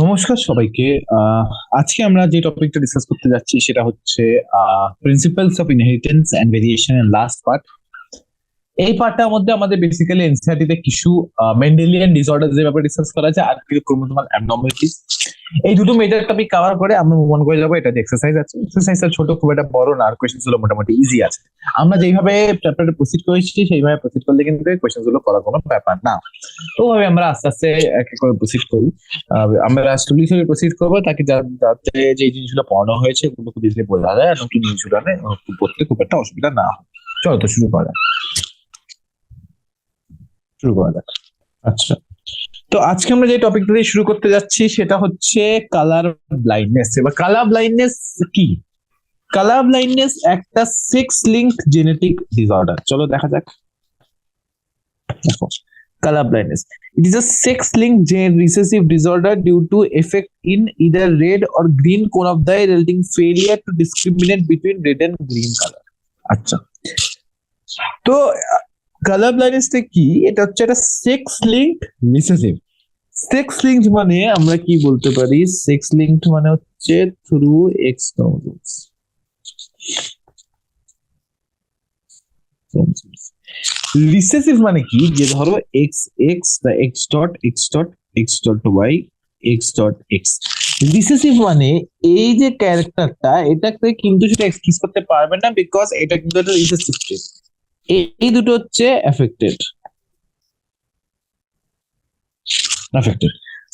নমস্কার সবাইকে। আজকে আমরা যে টপিকটা ডিসকাস করতে যাচ্ছি সেটা হচ্ছে principles of inheritance and variation এর লাস্ট পার্ট। এই পার্টটার মধ্যে আমাদের বেসিক্যালি এনসিইআরটি তে কিছু মেন্ডেলিয়ান ডিসঅর্ডার যে ব্যাপারে ডিসকাস করা আছে আর কিছু ক্রোমোসোমাল অ্যাবনর্মালিটিস। এই দুটো মেজর টপিক কভার করে আমরা মুভ অন করে যাবো। এটা যে এক্সারসাইজ আছে, এক্সারসাইজটা ছোট, খুব একটা বড় না, আর কোয়েশ্চেন গুলো মোটামুটি ইজি আছে। আমরা যেইভাবে চ্যাপ্টারে প্রসিড করেছি সেইভাবে প্রসিড করলে কিন্তু কোয়েশ্চেন গুলো করার কোনো ব্যাপার না। তো ওভাবে আমরা আস্তে আস্তে এক এক করে প্রসিড করি। আমরা স্টোরি হিসেবে প্রসিড করবো তাকে যাতে যে জিনিসগুলো পড়ানো হয়েছে ওগুলো খুব ইজিলি বোঝা যায় আর নতুন জিনিসগুলো পড়তে খুব একটা অসুবিধা না হয়। চলো তো শুরু করা যাক। শুরু করা যাক। আচ্ছা, তো আজকে আমরা যে টপিকটা দিয়ে শুরু করতে যাচ্ছি সেটা হচ্ছে কালার ব্লাইন্ডনেস। এবার কালার ব্লাইন্ডনেস কি? কালার ব্লাইন্ডনেস একটা সেক্স লিঙ্কড জেনেটিক ডিসঅর্ডার। চলো দেখা যাক। দেখো, color blindness. It is a sex-linked recessive disorder due to effect in either red or green cone of the eye, resulting failure to discriminate between red and green color. আচ্ছা, তো colour blindness কি? এটা হচ্ছে একটা sex linked recessive. Sex linked মানে আমরা কি বলতে পারি? সেক্স লিঙ্কড মানে হচ্ছে থ্রু এক্স ক্রোমোসোমস। রিসেসিভ মানে কি? যে ধরো X X X dot X dot X dot Y X dot X. Recessive মানে এই যে ক্যারেক্টারটা এটাকে কিন্তু সেটা এক্সপ্রেস করতে পারবে না, বিকজ এটা কিন্তু একটা রিসেসিভ ট্রেট। এই দুটো হচ্ছে affected.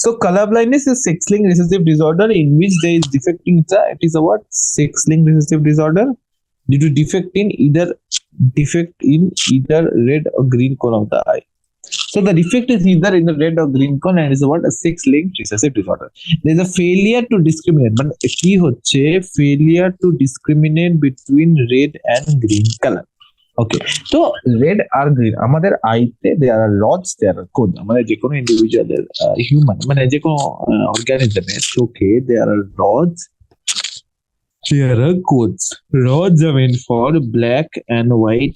So color blindness is sex-linked recessive disorder in which there is defect in it is a what? Sex-linked recessive disorder due to defect in either red or green cone of the eye. So the defect is either in the red or green cone and is what? A sex-linked recessive disorder. There is a failure to discriminate. মানে কি হচ্ছে? Failure to discriminate between red and green color. ওকে, তো red আর green আমাদের আইতে দেয়ার are rods, there আর কোন, আমাদের যে কোনো ইন্ডিভিজুয়ালের হিউম্যান মানে যে কোনো অর্গানিজমের চোখে there are rods, there are cones. Rods are meant for black and white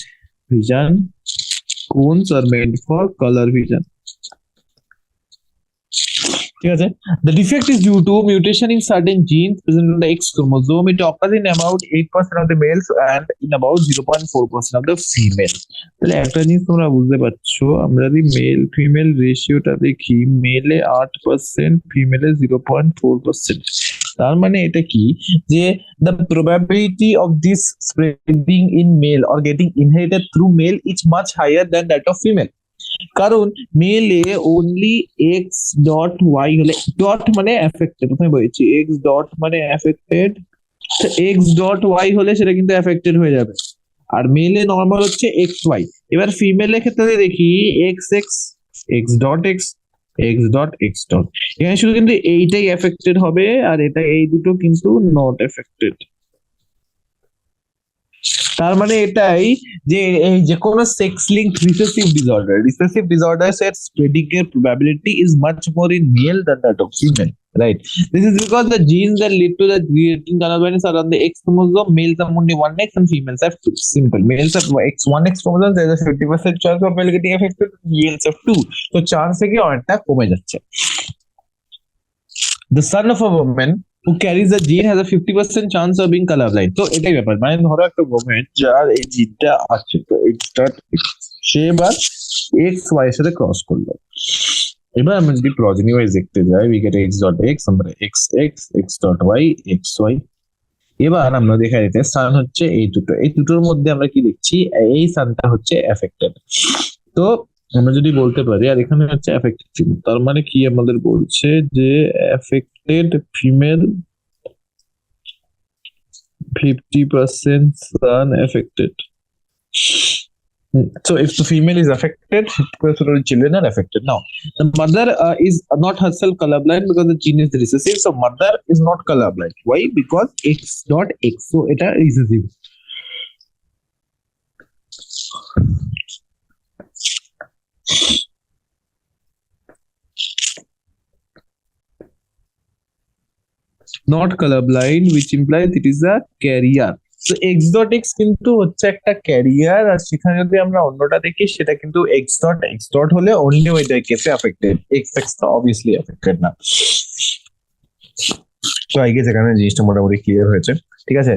vision, cones are meant for color vision. ঠিক আছে, the defect is due to mutation in certain genes present on the X chromosome. It occurs in about 8% of the males and in about 0.4% of the female. তাহলে একটা জিনিস তোমরা বুঝতে পারছো, আমরা যদি মেল ফিমেল রেশিওটা দেখি, মেলে 8%, ফিমেলে 0.4%। তার মানে এটা কি? যে the probability of this spreading in male or getting inherited through male is much higher than that of female. কারণ মেলে অনলি এক্স ডট ওয়াই হলে, ডট মানে এফেক্টেড, প্রথমে বলেছি এক্স ডট মানে এফেক্টেড, এক্স ডট ওয়াই হলে সেটা কিন্তু এফেক্টেড হয়ে যাবে। আর মেলে নর্মাল হচ্ছে এক্স ওয়াই। এবার ফিমেলের ক্ষেত্রে দেখি x X X dot x X dot X dot, এখানে শুধু কিন্তু এইটাই এফেক্টেড হবে আর এটা এই দুটো কিন্তু নট এফেক্টেড। তার মানে এটাই যে এই যে কোনো সেক্স লিঙ্কড রিসেসিভ ডিসঅর্ডার এর স্প্রেডিং এর probability is much more in male than that of female, right? This is because the genes that lead to the creating color blindness are on the X chromosome. Males have only one X and females have two. Simple. Males have one X chromosome, there is a 50% chance of male getting affected. Males have two. So chance থেকে অনেকটা কমে যাচ্ছে। The son of a woman who carries the gene has a 50% chance of being colorblind. তো এটাই ব্যাপার, মানে ধরো একটা woman যার এই জিনটা আছে, তো সে এবার এক্স ওয়াই এর সাথে ক্রস করলো। এবার আমরা যদি প্রজেনি ওয়াইজ দেখতে যাই, we get x dot x, আমরা x x x dot y x y। এবার আমরা দেখা যেতে সান হচ্ছে এই দুটোর মধ্যে আমরা কি দেখছি? এই সানটা হচ্ছে এফেক্টেড। তো আমরা যদি বলতে পারি, আর এখানে হচ্ছে এফেক্টেড ফিমেল, তার মানে কি আমাদের বলছে যে affected female 50% son affected. So if the female is affected, 50% of the children are affected. Now, the mother is not herself colorblind because the gene is recessive. So mother is not colorblind. Why? Because X dot X. So it is recessive. Not colorblind, which implies it is a carrier. So x dot x কিন্তু হচ্ছে একটা career, আর সেখানে যদি আমরা অন্যটা দেখি সেটা কিন্তু x dot হলে অনলি ওইটা কেসে অ্যাফেক্টেড, x x তো অবভিয়াসলি অ্যাফেক্টেড না। সো আই গেস এখানে জিনিসটা মোটামুটি ক্লিয়ার হয়েছে, ঠিক আছে।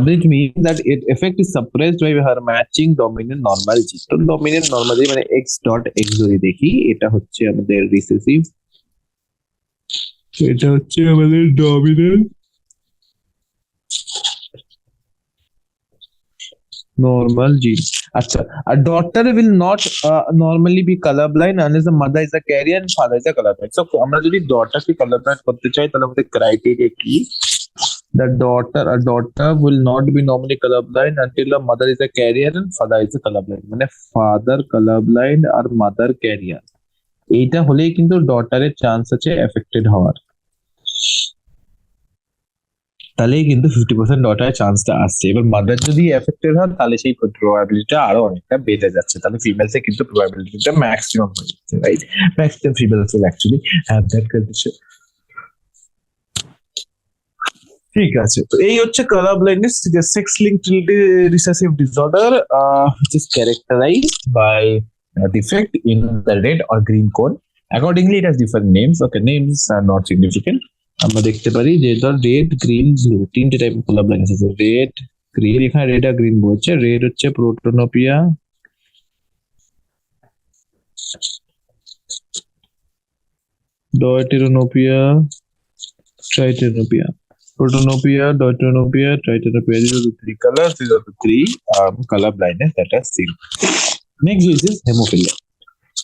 This mean that it effect is suppressed by her matching dominant normal G. তো ডমিনেন্ট নরমাল জি মানে এক্স ডট এক্স যদি দেখি, এটা হচ্ছে আমাদের রিসেসিভ, এটা হচ্ছে আমাদের ডমিনেন্ট normal gene. আচ্ছা, a daughter will not normally be colorblind unless the mother is a carrier and father is a colorblind. So আমরা যদি daughter কে colorblind করতে চাই তাহলে আমাদের ক্রাইটেরিয়া কি? A daughter will not be normally colorblind until the mother is a carrier and father is a colorblind. মানে father colorblind আর mother carrier, এইটা হলেই কিন্তু ডটারের চান্স আছে এফেক্টেড হওয়ার। তাহলেই কিন্তু 50% ডটারের চান্সটা আসছে। এবার মাদার যদি এফেক্টেড হয় তাহলে সেই প্রবাবিলিটিটা আরো অনেকটা বেড়ে যাচ্ছে, তাহলে ফিমেলসে কিন্তু প্রবাবিলিটিটা ম্যাক্সিমাম হয়ে যাচ্ছে, right? Maximum females will actually have that condition. ঠিক আছে, তো এই হচ্ছে colour blindness, sex linked recessive disorder which is characterized by a defect in the red or green cone. Accordingly it has different names. Okay, names are not significant. আমরা দেখতে পারি যে ধর রেড গ্রিন ব্লু তিনটে type colour blindness আছে। Red green, এখানে red আর green বলছে। Red হচ্ছে প্রোটোনোপিয়া, ডয়টেরোনোপিয়া, ট্রাইটেরোনোপিয়া। Protonopia, deuteranopia, triterapia. These are the three colors. These are the three color blindness that are seen. Next is hemophilia.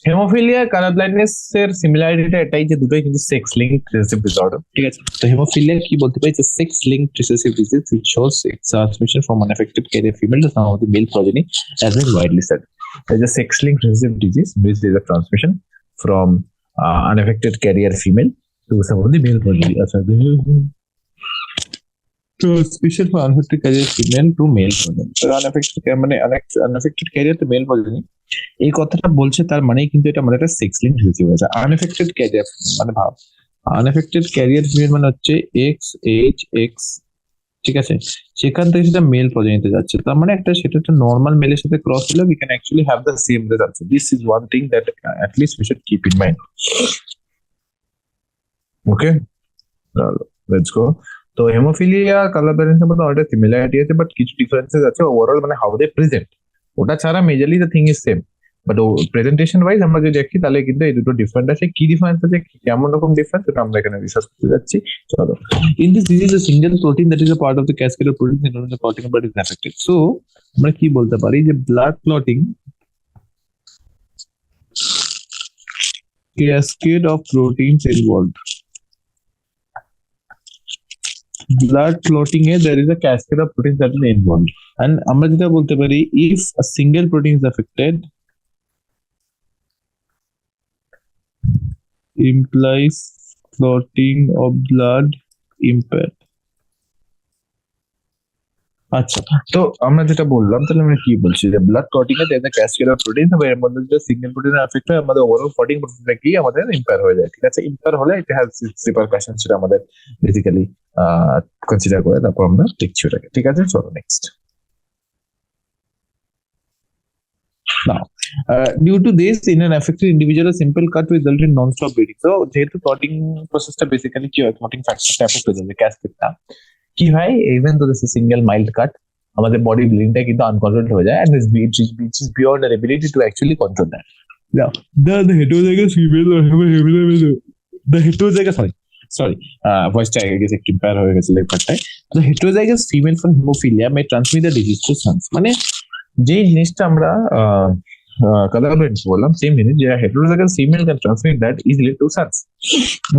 Hemophilia color blindness এর সিমিলারিটিটা এটাই যে দুটোই কিন্তু sex linked recessive disorder, ঠিক আছে। তো হেমোফিলিয়া কি বলতে পারি, যে sex linked recessive disease which shows sex transmission from unaffected carrier female to some of the male progeny has been widely studied. There is a sex linked recessive disease which is a transmission from unaffected carrier female to some of the male progeny. Transmission from unaffected carrier female to male progeny. So unaffected মানে unaffected carrier to male progeny, এই কথাটা বলছে তার মানে কিন্তু এটা আমাদের একটা সেক্স লিঙ্ক ডিজিজ হয়ে যায়। আনএফেক্টেড ক্যারিয়ার মানে ভাব, আনএফেক্টেড ক্যারিয়ার ফিমেল মানে হচ্ছে এক্স এইচ এক্স, ঠিক আছে। সেখান থেকে সেটা মেল প্রজেনিতে যাচ্ছে, তার মানে একটা সেটা একটা নর্মাল মেলের সাথে ক্রস হলে we can actually have the same result. This is one thing that at least we should keep in mind. Okay, let's go. তো হেমোফিলিয়া কালার ব্যালেন্সের মধ্যে অনেকটা সিমিলারিটি আছে, বাট কিছু ডিফারেন্সেস আছে ওভারঅল, মানে হাউ দে প্রেজেন্ট ওটা ছাড়া majorly the thing is same. But presentation wise আমরা যদি দেখি তাহলে কিন্তু এই দুটো ডিফারেন্ট আছে। কি ডিফারেন্স আছে, কেমন রকম ডিফারেন্স, এটা আমরা এখানে রিসার্চ করতে যাচ্ছি। চলো, in this disease a single protein that is a part of the cascade of protein in the clotting but is affected. So আমরা কি বলতে পারি যে blood clotting, cascade of proteins involved. blood clotting A there is a cascade of proteins that are involved, and আমরা যেটা বলতে পারি if a single protein is affected implies clotting of blood impaired. আচ্ছা, তো আমরা যেটা বললাম তাহলে আমরা কি বলছি, যে blood clotting A there is a cascade of proteins, এর মধ্যে যদি সিঙ্গেল প্রোটিন এফেক্ট হয় আমাদের ওভারঅল ক্লটিং প্রসেসটা কি আমাদের ইম্পেয়ার হয়ে যায়, ঠিক আছে। ইম্পেয়ার হলে এটা হ্যাজ রিপারকাশন, সেটা আমাদের বেসিক্যালি কনসিডার করে তারপর আমরা দেখছি ওটাকে, ঠিক আছে। চলো next. Now, due to this, in an affected individual, a simple cut will result in non-stop bleeding. So, যেহেতু clotting processটা বেসিক্যালি কি হয়, clotting factorটা এফেক্ট হয়ে যাবে, ক্যাসকেডটা কি হয়, ইভেন তো দিস সিঙ্গেল মাইল্ড কাট আমাদের বডি ব্লিডিংটা কিন্তু আনকন্ট্রোলড হয়ে যায়, and which is beyond our ability to actually control that. Now, the heterozygous female or the heterozygous sorry, voice I guess একটু ইম্পেয়ার হয়ে গেছে লেখাটায়। The heterozygous female from hemophilia may transmit the disease to sons. মানে যে জিনিসটা আমরা colour blindness বললাম, same জিনিস, যে heterozygous female can transmit that easily to sons.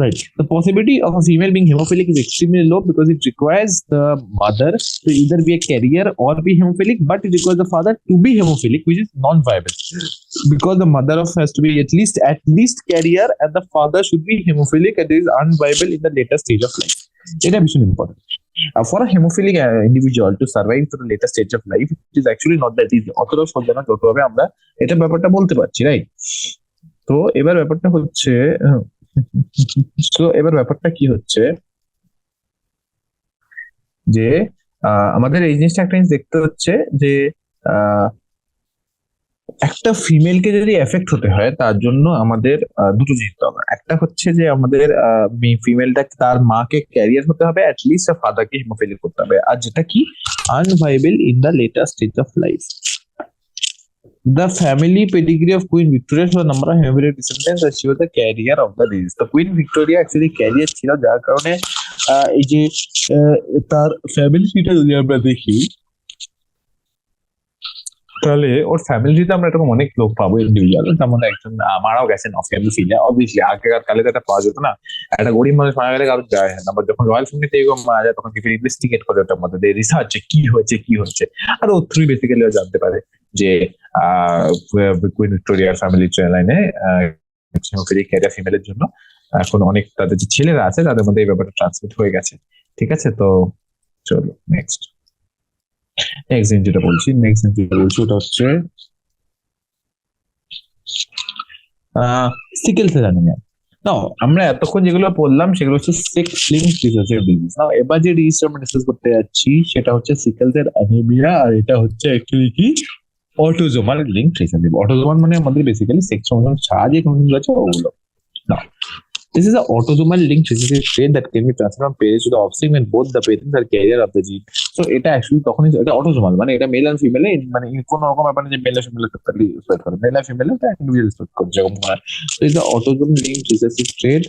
Right. The possibility of a female being hemophilic is extremely low because it requires the mother to either be a carrier or be hemophilic, but it requires the father to be hemophilic, which is non-viable. Because the mother has to be at least carrier and the father should be hemophilic, and it is unviable in the later stage of life. এটা ভীষণ important. For a hemophilic individual to survive to the later stage of life, it is actually not that easy. অতটাও সহজ না যতভাবে আমরা এটা ব্যাপারটা বলতে পারছি, রাইট? তো এবার ব্যাপারটা হচ্ছে এবার ব্যাপারটা কি হচ্ছে যে আমাদের এই জিনিসটা একটা জিনিস দেখতে হচ্ছে যে একটা ফিমেলকে যদি এফেক্ট হতে হয় তার জন্য আমাদের দুটো জিনিস দরকার। একটা হচ্ছে যে আমাদের ফিমেলটা তার মাকে ক্যারিয়ার হতে হবে, অ্যাটলিস্ট তার ফাদারকে হিমোফিলিক করতে হবে, আর যেটা কি unviable in the later stage of life. The family pedigree of Queen Victoria shows a number of hemophilic descendants and she was the carrier of the disease. তো Queen Victoria actually carrier ছিল, যার কারণে এই যে তার ফ্যামিলিটা যদি আমরা দেখি তাহলে ওর ফ্যামিলিতে আমরা এরকম অনেক লোক পাবো ইন্ডিভিজুয়াল, যেমন একজন মারাও গেছেন অফ ফ্যামিলি, অবভিয়াসলি আগেকার কালে তো এটা পাওয়া যেত না, একটা গরিব মানুষ মারা গেলে কারো যায় না, বাট যখন রয়্যাল ফ্যামিলিতে এরকম মারা যায় তখন কিছু ইনভেস্টিগেট করে ওটার মধ্যে রিসার্চ কি হয়েছে আর ওর থ্রু বেসিক্যালি জানতে পারে যে কুইন ভিক্টোরিয়ার ফ্যামিলি লাইনে ক্যারিয়ার ফিমেলের জন্য এখন অনেক তাদের যে ছেলেরা আছে তাদের মধ্যে এই ব্যাপারটা ট্রান্সমিট হয়ে গেছে। ঠিক আছে, তো চলো নেক্সট যেটা বলছি ওটা হচ্ছে সিকেল সেল অ্যানিমিয়া। নাও আমরা এতক্ষণ যেগুলো বললাম সেগুলো হচ্ছে সেক্স লিঙ্কড রিসেসিভ ডিজিজ। নাও এবার যে ডিজিজটা আমরা ডিসকাস করতে যাচ্ছি সেটা হচ্ছে সিকেল সেল অ্যানিমিয়া, আর এটা হচ্ছে অ্যাকচুয়ালি কি অটোজোমাল লিঙ্কড রিসেসিভ। অটোজোমাল মানে আমাদের বেসিক্যালি সেক্স ক্রোমোসোম ছাড়া যে ক্রোমোসোম আছে ওগুলো। নাও this is an autosomal linked recessive trait that can be transferred from parents to the offspring when both the parents are carrier of the gene. So এটা actually তখনই এটা autosomal, মানে এটা mail and ফিমেলে, মানে কোনো রকম ব্যাপার না যে মেল আর ফিমেলে স্প্রেড করে, মেল আর ফিমেলে এটা ইন্ডিভিজুয়াল স্প্রেড করে যেরকম হয়। So it's the autosomal linked recessive trait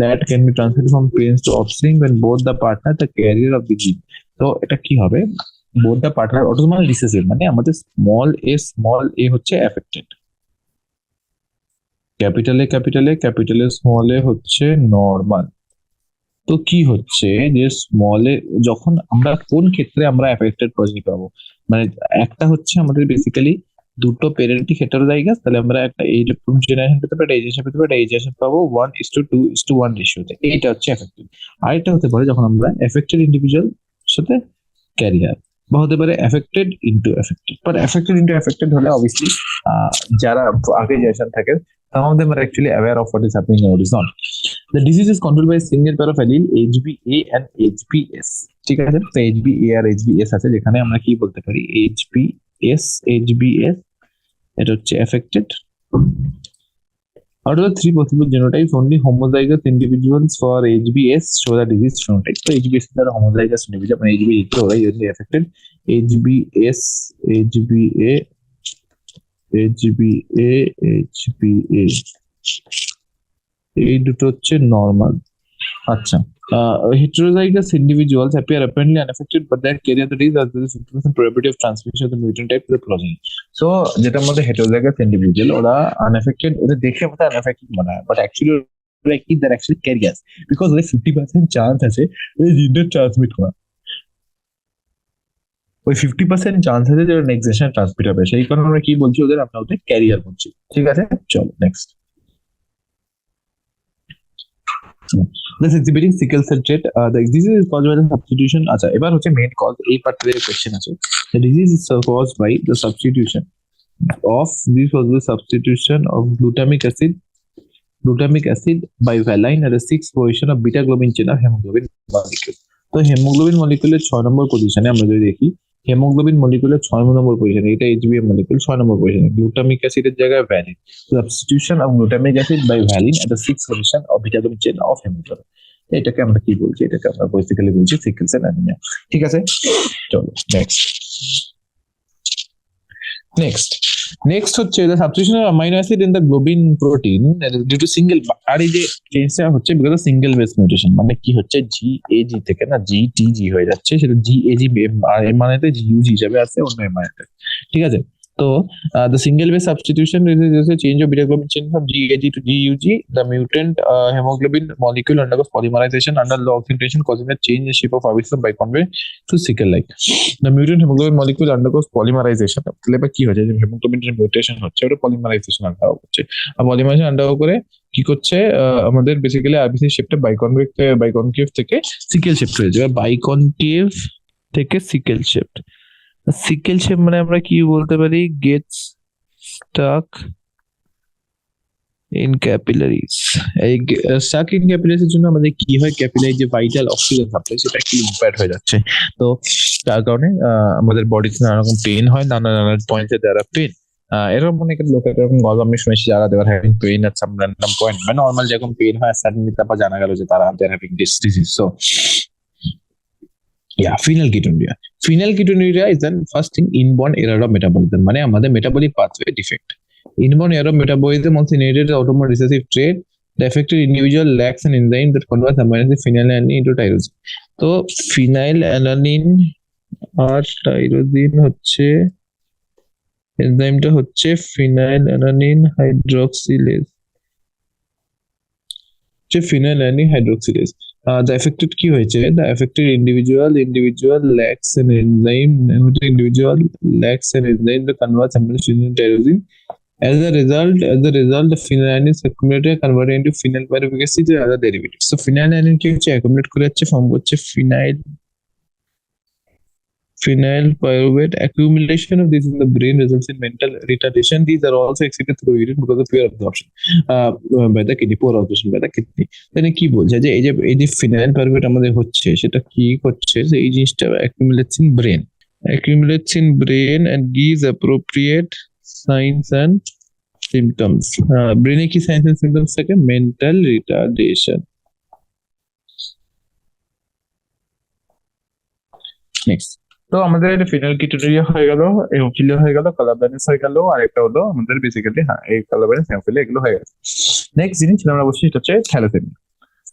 that can be transferred from parents to offspring when both the partner the carrier of the gene. তো এটা কি হবে, both the partner autosomal recessive মানে আমাদের small a হচ্ছে affected, capital a small এ হচ্ছে normal. তো কি হচ্ছে যে স্মল এ যখন আমরা কোন ক্ষেত্রে আমরা এফেক্টেড প্রজনি পাবো, মানে একটা হচ্ছে আমাদের বেসিক্যালি দুটো পেরেন্টই হেটেরোজাইগাস, তাহলে আমরা একটা এইরকম জেনারেশন পেতে পারি, এই জেনারেশন পেতে পারি, এই জেনারেশন পাবো 1:2:1 রেশিওতে, এইটা হচ্ছে এফেক্টেড। আরেকটা হতে পারে যখন আমরা এফেক্টেড ইন্ডিভিজুয়াল সাথে ক্যারিয়ার, বা হতে পারে affected into affected. But affected into affected হলে অবভিয়াসলি যারা আগে জেনারেশন থাকে some of them are actually aware of what is happening or is not. The disease is controlled by a single pair of allele HBA and HBS. ঠিক আছে, তো HBA আর HBS আছে, যেখানে আমরা কি বলতে পারি HBS এটা হচ্ছে affected. Out of the three possible genotypes, only homozygous individuals for HBS show the disease phenotype. So HBS is a homozygous individual, মানে HBS ওরাই affected. HBA এই দুটো হচ্ছে নর্মাল। আচ্ছা, heterozygous individuals appear apparently unaffected but they carry the disease as there is 50% probability of transmission of the mutant type to the progeny. So যেটা আমাদের heterozygous individual ওরা unaffected, ওদের দেখে আমাদের unaffected মনে হয়, but actually they're actually carriers because ওদের 50% chance আছে ওই জিনটা ট্রান্সমিট করা, ওই 50% চান্স আছে যে নেক্সট জেনারেশন ট্রান্সমিট হবে, সেই কারণে আমরা কি বলছি আমরা ওদের ক্যারিয়ার বলছি। ঠিক আছে, চলো next. Thus exhibiting sickle cell trait, the disease is caused by the substitution. আচ্ছা, এবার হচ্ছে মেইন কজ, এই পার্টের কোশ্চেন আছে। The disease is caused by the substitution of glutamic acid by valine at the 6th position of beta globin chain of hemoglobin molecule. তো haemoglobin মলিকুলের 6 নম্বর পজিশনে আমরা যদি দেখি, হেমোগ্লোবিন মলিকুলের 6 নম্বর পজিশনে, এটা HbA মলিকুল 6 নম্বর পজিশনে, গ্লুটামিক অ্যাসিডের জায়গায় valine, substitution of glutamic acid by valine at the 6th position of beta globin chain of haemoglobin. এটাকে আমরা কি বলছি, এটাকে আমরা বেসিক্যালি বলছি সিকেল সেল অ্যানিমিয়া। ঠিক আছে, চলো নেক্সট হচ্ছে the substitution of amino acid in the globin protein due to single, আর এই যে চেঞ্জটা হচ্ছে because of single base mutation, মানে কি হচ্ছে GAG থেকে না GTG হয়ে যাচ্ছে, সেটা GAG এমআরএনএতে GUG হিসাবে আসছে অন্য এমআরএনএতে। ঠিক আছে, তো the single base substitution is a change of beta globin chain from GAG to GUG. The mutant hemoglobin molecule undergoes polymerization under low oxidation, causing a change in the shape of RBC from biconvey to sickle-like. The mutant hemoglobin molecule undergoes polymerization. তাহলে কি হচ্ছে, যে হেমোগ্লোবিনের mutation হচ্ছে, ওটা polymerisation undergo করছে, আর polymerisation undergo করে কি করছে, আমাদের বেসিক্যালি আরবিসি শেপটা বাইকনকেভ থেকে সিকেল শেপ হয়ে যাবে, বাইকনকেভ থেকে সিকেল শেপ। সিকেল শেপ মানে আমরা কি বলতে পারি, গেটস স্টাক ইন ক্যাপিলারিজ। এই স্টাক ইন ক্যাপিলারিজ এর জন্য আমাদের কি হয়, ক্যাপিলারি যে ভাইটাল অক্সিজেন সাপ্লাই সেটা একটু ইম্প্যাক্ট হয়ে যাচ্ছে, তো তার কারণে আমাদের বডিতে নানা রকম পেন হয়, নানা পয়েন্টে দ্বারা পেন, এরকম অনেক লোকের এরকম গল্প আমি শুনেছি যারা they're having pain at some random point, মানে নর্মাল যেরকম পেইন হয় সাডেনলি তারপর জানা গেল যে তারা they're having this disease. So yeah, phenylketonuria. Phenylketonuria is the first thing inborn error of metabolism, মানে আমাদের metabolic pathway defect. Inborn error of metabolism also inherited autosomal recessive trait. The affected individual lacks an enzyme that converts amino acid phenylalanine into tyrosine. তো phenylalanine আর tyrosine হচ্ছে এনজাইমটা হচ্ছে phenylalanine hydroxylase, phenylalanine hydroxylase. The affected কি হয়েছে, the affected individual lacks an enzyme, individual lacks an enzyme that converts amino acid into tyrosine. As a result, the phenylalanine is accumulated converted into phenyl pyruvic acid and other derivatives. So phenylalanine কি হচ্ছে accumulate করে যাচ্ছে, form করছে phenyl pyruvate. Accumulation of this in the brain results in mental retardation. These are also excreted through urine because of poor absorption by the kidney, poor absorption by the kidney. তাহলে কি বলছে যে এই যে phenyl pyruvate আমাদের হচ্ছে সেটা কি করছে, যে এই জিনিসটা accumulates in brain and gives appropriate signs and symptoms. ব্রেনে কি সাইন্স এন্ড সিম্পটমস থাকে, মেন্টাল রিটার্ডেশন। নেক্সট, তো আমাদের ফিনাইলকিটোনুরিয়া হয়ে গেল, হেমোফিলিয়া হয়ে গেল, কালার ব্লাইন্ডনেস হয়ে গেল, আর একটা হলো আমাদের বেসিক্যালি এই কালার ব্লাইন্ডনেস, হেমোফিলিয়া, এগুলো হয়ে গেছে। নেক্সট জিনিস আমরা বলছি সেটা হচ্ছে থ্যালাসেমিয়া।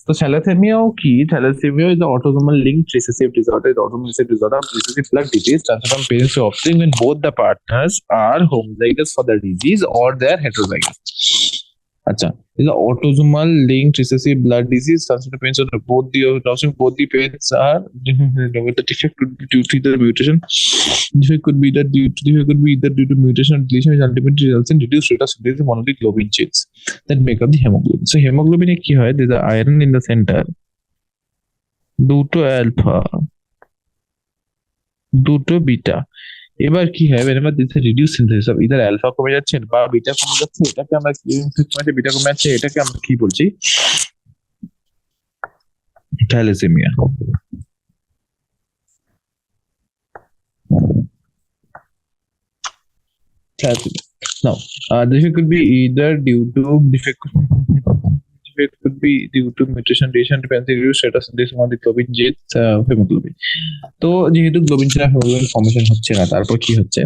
তো থ্যালাসেমিয়াও কি, thalassaemia is the autosomal linked recessive disorder, recessive blood disease transferred from parents to offspring when both the partners are homozygous for the disease or they are heterozygous. আচ্ছা, is the autosomal linked recessive blood disease transferred to parents of both the parents are the defect could be due to the mutation. Defect could be either due to mutation or deletion, which ultimately results in reduced rate of synthesis of one of the globin genes that make up the hemoglobin. So hemoglobin এ কি হয়, there is iron in the center, দুটো alpha, দুটো beta. এবার কি হয়, whenever this is reduced synthesis of either alpha কমে যাচ্ছে বা বিটা কমে যাচ্ছে, এটাকে আমরা বিটা কমে যাচ্ছে, এটাকে আমরা কি বলছি, thalassaemia. Now, defect could be either due to could be due to mutation, deletion, dependency, reduced status of this one the globin genes, hemoglobin. তো যেহেতু গ্লোবিন ছাড়া হেমোগ্লোবিন ফর্মেশন হচ্ছে না, তারপর কি হচ্ছে,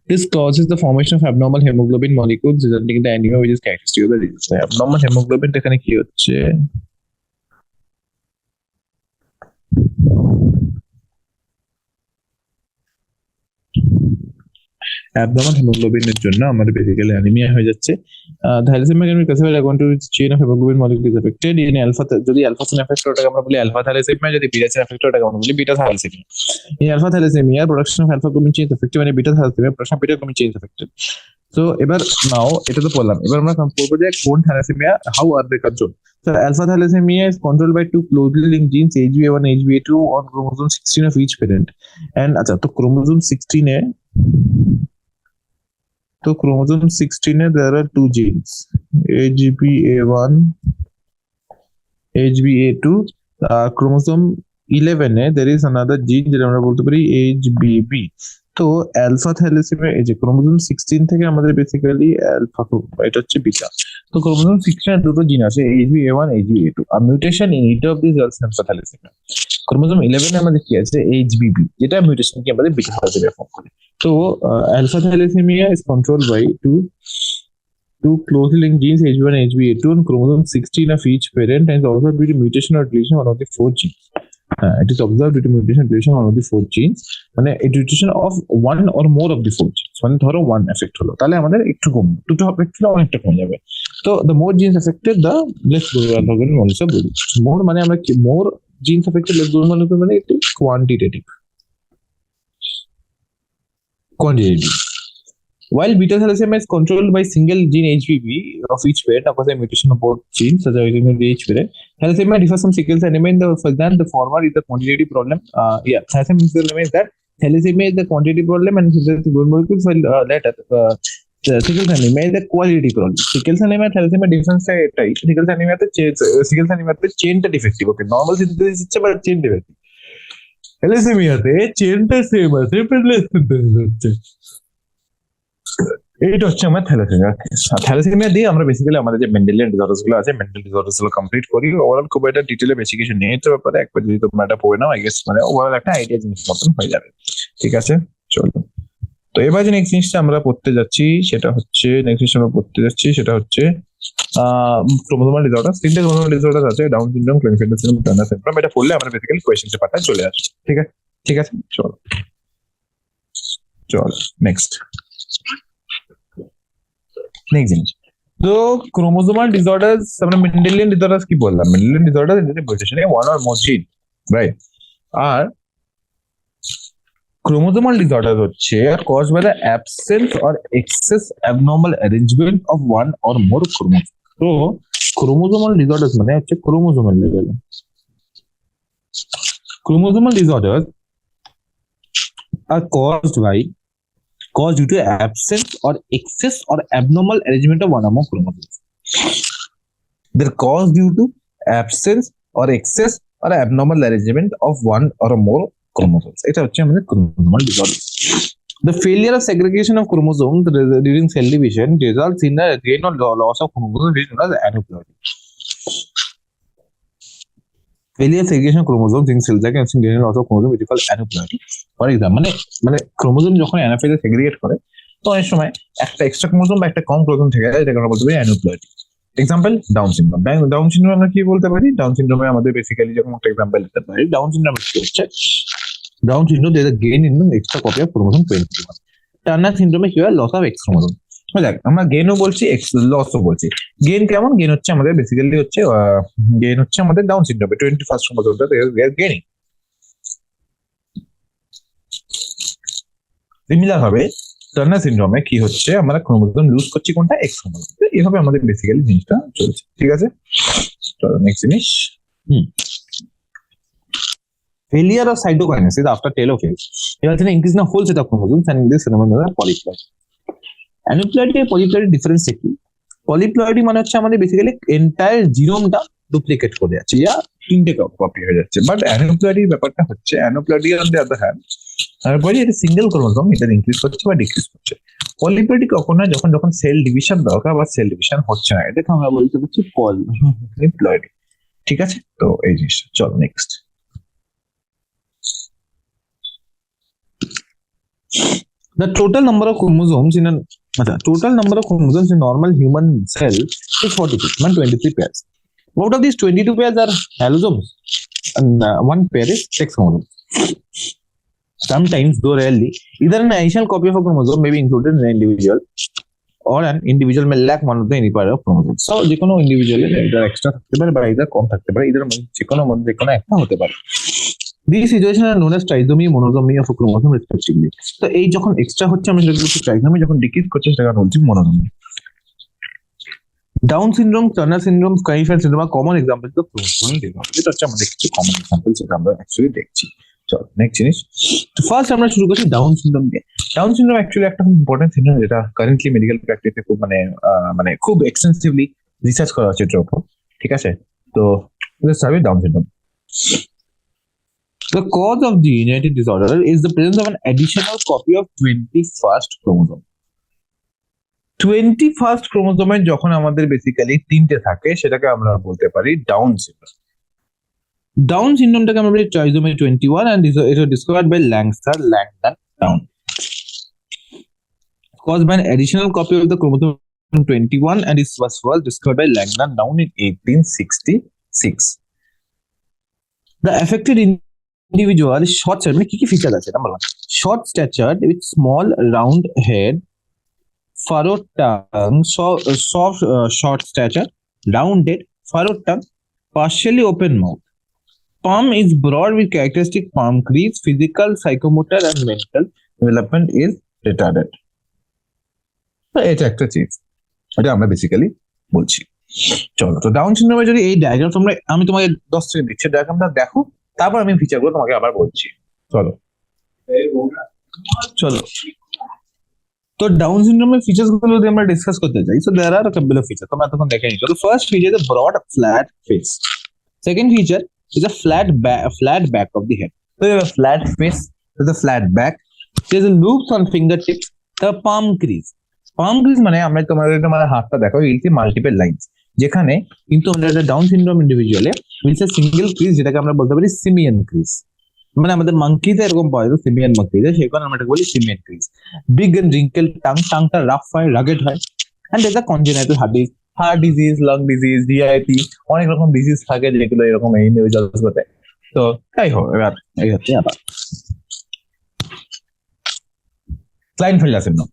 this causes the formation of abnormal hemoglobin molecules resulting in the anemia which is characteristic of the disease. So abnormal hemoglobin এখানে কি হচ্ছে, abnormal hemoglobin এর জন্য আমাদের বেসিক্যালি অ্যানিমিয়া হয়ে যাচ্ছে। Thalassaemia can be classified according to which chain of hemoglobin molecule is affected. in alpha, যদি alpha chain affect ওটাকে আমরা বলি alpha thalassemia, যদি beta chain affect ওটাকে আমরা বলি beta thalassemia. in alpha thalassemia production of alpha globin chain is affected, when beta thalassemia production of beta globin chain is affected. So এবার নাও এটা তো বললাম, এবার আমরা বলবো যে কোন thalassemia, how are they controlled. So alpha thalassemia is controlled by two closely linked genes, HbA1 HbA2 on chromosome 16 of each parent. and আচ্ছা, তো chromosome 16 A chromosome 16 there are two genes, HbA1 HbA2. chromosome 11 there is another gene যেটা আমরা বলতে পারি HbB. তো alpha thalassaemia এই যে chromosome 16 থেকে আমাদের বেসিক্যালি অ্যালফা, এটা হচ্ছে বিটা। তো ক্রোমোজোম 16 এর দুটো জিন আছে, HbA1 HbA2, আর mutation in each of this results in alpha thalassaemia. Chromosome 11 এ আমাদের কি আছে, HbB, যেটা মিউটেশন কি আমাদের বিটা থ্যালাসেমিয়া ফর্ম করে। So alpha thalassemia is controlled by two closely linked genes, HbA1 and HbA2 on chromosome 16 of each parent, and is also due to mutation or deletion of one of the four genes. It is observed due to mutation or deletion of one of the four genes, মানে mutation of one or more of the four genes, মানে ধরো one affect হলো, তাহলে আমাদের একটু কম, দুটো affect হলে অনেকটা কমে যাবে। তো the more genes affected, the less globin molecule produce. More মানে আমরা কি, more genes affected, less globin molecule, মানে এটা quantitative. While beta thalassemia is controlled by single gene HbB of each parent occurs a mutation of both genes, such as in each parent. Thalassemia differs from sickle cell anemia in the former is the quantitative problem. Thalassemia is that thalassemia is the quantity problem and the globin molecules, while sickle cell anemia is the quality problem. Sickle cell anemia thalassemia difference এটাই, sickle cell anemia তে চেইনটা defective, ওকে normal synthesis হচ্ছে but chain defective. থ্যালাসেমিয়াতে চেইনটা same আছে but less synthesis হচ্ছে। এইটা হচ্ছে আমার thalassaemia দিয়ে আমরা বেসিক্যালি আমাদের যে মেন্ডেলিয়ান ডিসঅর্ডার্স গুলো আছে মেন্টাল ডিসঅর্ডার্স গুলো কমপ্লিট করি। ওভারঅল খুব একটা ডিটেলে বেশি কিছু নেই তো ব্যাপারে, একবার যদি তোমরা এটা পড়ে নাও আই গেস মানে ওভারঅল একটা আইডিয়া জিনিস মতন হয়ে যাবে। ঠিক আছে, চলো। তো এবার যে নেক্সট জিনিসটা আমরা পড়তে যাচ্ছি সেটা হচ্ছে ক্রোমোসোমাল ডিসঅর্ডার। তিনটে ক্রোমোসোমাল ডিসঅর্ডার আছে, Down syndrome, Klinefelter syndrome, Turner syndrome. এটা পড়লে আমরা বেসিক্যালি কোয়েশ্চেনের পাতায় চলে আসবে। ঠিক আছে, ঠিক আছে, চলো চলো নেক্সট জিনিস। তো ক্রোমোসোমাল ডিসঅর্ডার্স, আমরা মেন্ডেলিয়ান ডিসঅর্ডার্স কি বললাম? Mendelian disorder is mutation in one or more জিন, রাইট? আর chromosomal disorder হচ্ছে caused by the absence or excess abnormal arrangement of one or more chromosome. তো chromosomal disorders মানে হচ্ছে chromosomal disorders are caused due to absence or excess or abnormal arrangement of one or more chromosomes. They're caused due to absence or excess or abnormal arrangement of one or more chromosomes. এটা হচ্ছে আমাদের chromosomal disorder. The failure of segregation of chromosomes during cell division results in the gain or loss of chromosomes, which is known as aneuploidy. Failure of segregation of chromosomes during cell division results in gain or loss of chromosomes, which is called aneuploidy. For example, মানে chromosome যখন অ্যানাফেজে segregate করে তো অনেক সময় একটা extra chromosome বা একটা কম chromosome থেকে যায়, এটাকে আমরা বলতে পারি aneuploidy. Example down syndrome. Down syndrome আমরা কি বলতে পারি? ডাউন সিনড্রোমে আমাদের বেসিক্যালি যখন একটা এক্সাম্পল দিতে পারি, ডাউন সিনড্রোম কি হচ্ছে? Down syndrome there is a gain in the extra copy of chromosome 21. Turner সিনড্রোমে কি হয়? Loss of X chromosome. দেখ আমরা গেনও বলছি এক্স লসও বলছি। গেন কেমন? গেন হচ্ছে আমাদের বেসিক্যালি হচ্ছে আমাদের ডাউন সিনড্রোমে 21st ক্রোমোসোমটা গেনিং। সিমিলার ভাবে টার্নার সিনড্রোমে কি হচ্ছে? আমরা ক্রোমোসোম লুজ করছি কোনটা? X chromosome. এইভাবে আমাদের বেসিক্যালি জিনিসটা চলছে। ঠিক আছে, চলো নেক্সট জিনিস। Failure of cytokinesis after telophase results in an increase in a whole set of chromosomes, and this phenomenon is polyploidy. Aneuploidy আর polyploidy ডিফারেন্স কি? পলিপ্লয়েডি মানে হচ্ছে আমাদের বেসিক্যালি এন্টায়ার জিনোমটা ডুপ্লিকেট করে যাচ্ছে, ইয়া তিনটে কপি হয়ে যাচ্ছে। বাট অ্যানিউপ্লয়েডির ব্যাপারটা হচ্ছে, অ্যানিউপ্লয়েডি অন দ্য আদার হ্যান্ড তারপরে এটা সিঙ্গেল ক্রোমোসোম, এটা ইনক্রিজ করছে বা ডিক্রিজ করছে। পলিপ্লয়েডি কখন হয়? যখন সেল ডিভিশন দরকার বা সেল ডিভিশন হচ্ছে না, এটাকে আমরা বলতে পারছি পলিপ্লয়েডি। ঠিক আছে, তো এই জিনিসটা চলো next. The total number of chromosomes in normal human cell is 42, 123 pairs. Out of these 22 pairs are halosomes, and one pair is sex chromosomes. Sometimes, though rarely, either an additional copy of a chromosome may be included in an individual, or an individual may lack one of the any part of chromosomes. So, যে কোনো ইন্ডিভিজুয়ালের either extra থাকতে পারে বা either কম থাকতে পারে, either যে কোনো মধ্যে যে কোনো একটা হতে পারে। These situations are known as trisomy, monosomy of a chromosome respectively. তো এই যখন এক্সট্রা হচ্ছে আমরা সেটাকে বলছি ট্রাইসোমি, যখন ডিক্রিজ করছে সেটাকে আমরা বলছি monosomy. Down syndrome, Turner syndrome, Klinefelter syndrome are common examples of chromosomal disorder. এটা হচ্ছে আমাদের কিছু কমন এক্সাম্পল যেটা আমরা অ্যাকচুয়ালি দেখছি। চলো নেক্সট জিনিস। তো ফার্স্ট আমরা শুরু করছি ডাউন সিনড্রোম দিয়ে। ডাউন সিনড্রোম অ্যাকচুয়ালি একটা খুব ইম্পর্টেন্ট সিনড্রোম, যেটা কারেন্টলি মেডিকেল প্র্যাকটিসে খুব মানে খুব এক্সটেন্সিভলি রিসার্চ করা হচ্ছে এটার উপর। ঠিক আছে, তো let's start with down syndrome. The cause of the genetic disorder is the presence of an additional copy of 21st chromosome. 21st chromosome যখন আমাদের বেসিক্যালি তিনটে থাকে সেটাকে আমরা বলতে পারি ডাউন সিনড্রোম। ডাউন সিনড্রোমটাকে আমরা বলি ট্রাইসোমি 21 and it was discovered by Langdon Down. Caused by an additional copy of the chromosome 21 and it was first discovered by Langdon Down in 1866. The affected individual is short stature, মানে কি feature আছে? Number 1, short stature with small round head, furrowed tongue, soft short stature, rounded, furrowed tongue, partially open mouth. Palm is broad with characteristic palm crease. Physical, psychomotor and mental development is retarded. এটা একটা cheese, এটা আমরা basically বলছি। চলো, তো down সিনড্রোমে যদি এই diagram আমি তোমাকে 10 সেকেন্ড দিচ্ছি, ডায়াগ্রামটা দেখো, তারপর আমি ফিচারগুলো তোমাকে আবার বলছি। চলো, তো ডাউন সিনড্রোমের ফিচার্স গুলো যদি আমরা ডিসকাস করতে চাই, so there are couple of feature, তোমরা তখন দেখে নিচ্ছ। তো first feature is broad flat face. Second feature is a flat back of the head. So you have a flat face with a flat back. There is a loops on fingertips, the palm crease. Palm crease মানে আমরা তোমার হাতটা দেখো, it's multiple lines, যেখানে কিন্তু আমাদের Down syndrome ইন্ডিভিজুয়ালে it's a single crease, যেটাকে আমরা বলতে পারি সিমিয়ান ক্রিজ। মানে আমাদের মাঙ্কিতে এরকম পাওয়া যায় সিমিয়ান মাঙ্কিতে, সেই কারণে আমরা এটাকে বলি simian crease. Big and wrinkle tongue, টাংটা রাফ হয়, রাগেড হয়। And as a congenital heart disease, lung disease, DIT, অনেক রকম ডিজিজ থাকে যেগুলো এরকম এই ইন্ডিভিজুয়ালস হতে। তো তাই হোক, এবার এই হচ্ছে আবার ক্লাইনফেল্টার syndrome.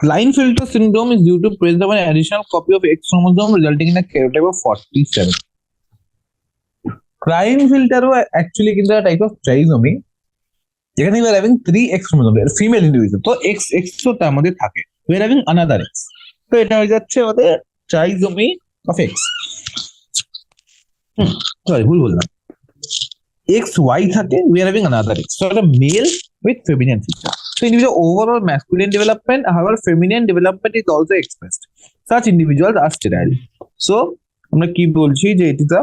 Klinefelter syndrome is due to presence of an additional copy of X chromosome resulting in a karyotype of 47. Klinefelter actually is a type of trisomy যেখানে we are having 3X chromosome, female individual, তো X তো তার মধ্যে থাকে, we are having another X, তো এটা হয়ে যাচ্ছে আমাদের trisomy of X। সরি, ভুল বললাম, XY থাকে, we are having another X, so a male with feminine feature. So individual overall masculine development, however feminine development is also expressed. Such individuals are sterile. So আমরা কি বলছি যে it is a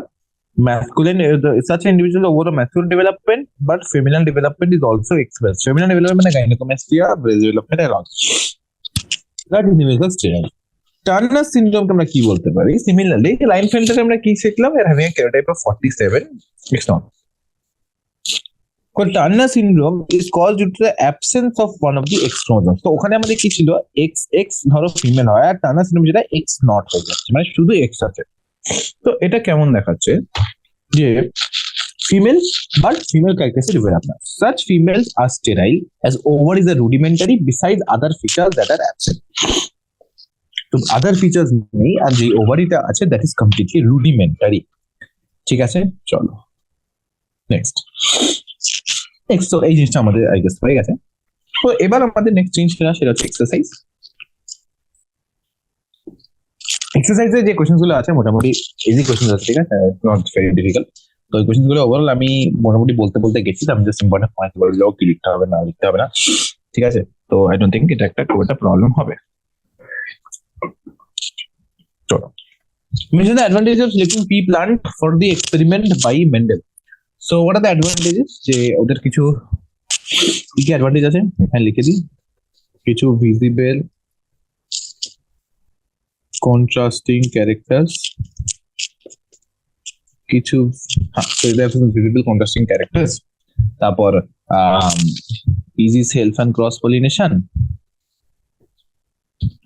masculine, such individual overall masculine development but feminine development is also expressed. Feminine development মানে gynecomastia, breast development and all. That individual sterile. Turner syndrome কে আমরা কি বলতে পারি? Similarly, Klinefelter আমরা কি শিখলাম? We are having a karyotype of 47 exon. Turner syndrome is caused due to the absence of one of the X chromosomes. তো ওখানে আমাদের কি ছিল, XX ধরো ফিমেল হয়, আর টার্নার সিনড্রোম যেটা X নট হয়ে যাচ্ছে, মানে শুধু X আছে। তো এটা কেমন দেখাচ্ছে যে female but female characteristic development. Such females are sterile as ovary is a rudimentary besides other features that are absent. তো other features নেই, আর যে ওভারিটা আছে that is completely rudimentary। ঠিক আছে, চলো নেক্সট। তো এই জিনিসটা আমাদের আই গেস হয়ে গেছে। তো এবার আমাদের নেক্সট জিনিস সেটা হচ্ছে এক্সারসাইজ। এক্সারসাইজে যে কোশ্চেন গুলো আছে মোটামুটি ইজি কোশ্চেন আছে, ঠিক আছে, নট ভেরি ডিফিকাল্ট। তো এই কোশ্চেন গুলো ওভারঅল আমি মোটামুটি বলতে গেছি, আমি জাস্ট ইম্পর্টেন্ট পয়েন্ট বললো কি লিখতে হবে না লিখতে হবে না, ঠিক আছে। তো আই ডোন্ট থিঙ্ক এটা খুব একটা প্রবলেম হবে। চলো, mention the advantages of selecting pea plant for the experiment by Mendel. So what are the advantages? যে ওদের কিছু কি অ্যাডভান্টেজ আছে এখানে লিখে দিই। কিছু ভিজিবল কন্ট্রাস্টিং ক্যারেক্টার্স, কিছু ভিজিবল কন্ট্রাস্টিং ক্যারেক্টার্স, তারপর easy self and cross pollination,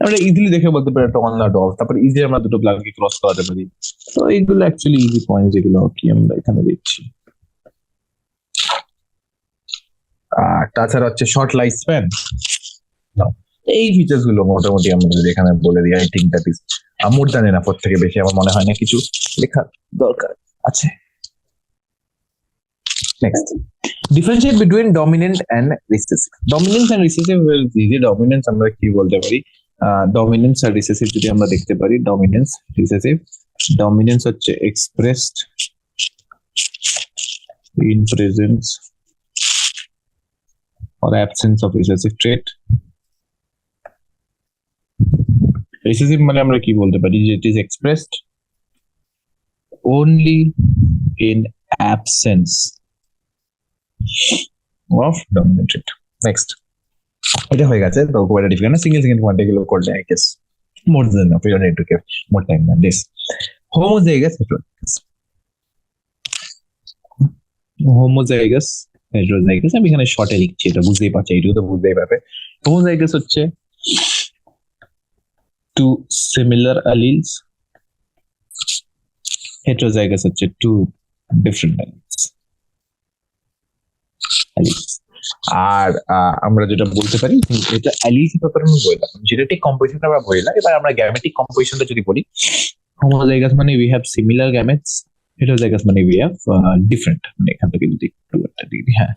আমরা ইজিলি দেখে বলতে পারি একটা অন দ্য ডগ, তারপর ইজি আমরা দুটো প্লাগকে ক্রস করাতে পারি। তো এইগুলো অ্যাকচুয়ালি ইজি পয়েন্ট যেগুলো কি আমরা এখানে দেখছি। আর তাছাড়া হচ্ছে শর্ট লাইফ স্প্যান, এই ফিচার্স গুলো মোটামুটি আমরা যদি এখানে বলে দিই, I think that is more than enough. ওর থেকে বেশি আমার মনে হয় না কিছু লেখার দরকার আছে। Next, differentiate between dominant and recessive. Dominance and recessive, যে ডমিনেন্স আমরা কি বলতে পারি, ডমিনেন্স আর রিসেসিভ যদি আমরা দেখতে পারি, ডমিনেন্স রিসেসিভ। ডমিনেন্স হচ্ছে expressed in presence or absence of recessive trait. Recessive মানে আমরা কি বলতে পারি যে it is expressed only in absence of dominant trait. Next, এটা হয়ে গেছে। তো খুব একটা ডিফিকাল্ট না, সিঙ্গেল পয়েন্ট এগুলো করলে I guess more than enough, you don't need to give more time than this. Homozygous heterozygous, homozygous heterozygous আমি এখানে শর্টে লিখছি, এটা বুঝতেই পারছি, এইটুকু তো বুঝতেই পারবে। হোমোজাইগাস হচ্ছে টু সিমিলার অ্যালিলস, হেটেরোজাইগাস হচ্ছে টু ডিফারেন্ট অ্যালিলস। আর আমরা যেটা বলতে পারি এটা অ্যালিলস ব্যাপারে আমি বললাম, জেনেটিক কম্পোজিশন আমরা বললাম। এবার আমরা গ্যামেটিক কম্পোজিশনটা যদি বলি, হোমোজাইগাস মানে we have similar gametes, heterozygous মানে উই হ্যাভ ডিফারেন্ট। মানে এখান থেকে যদি হ্যাঁ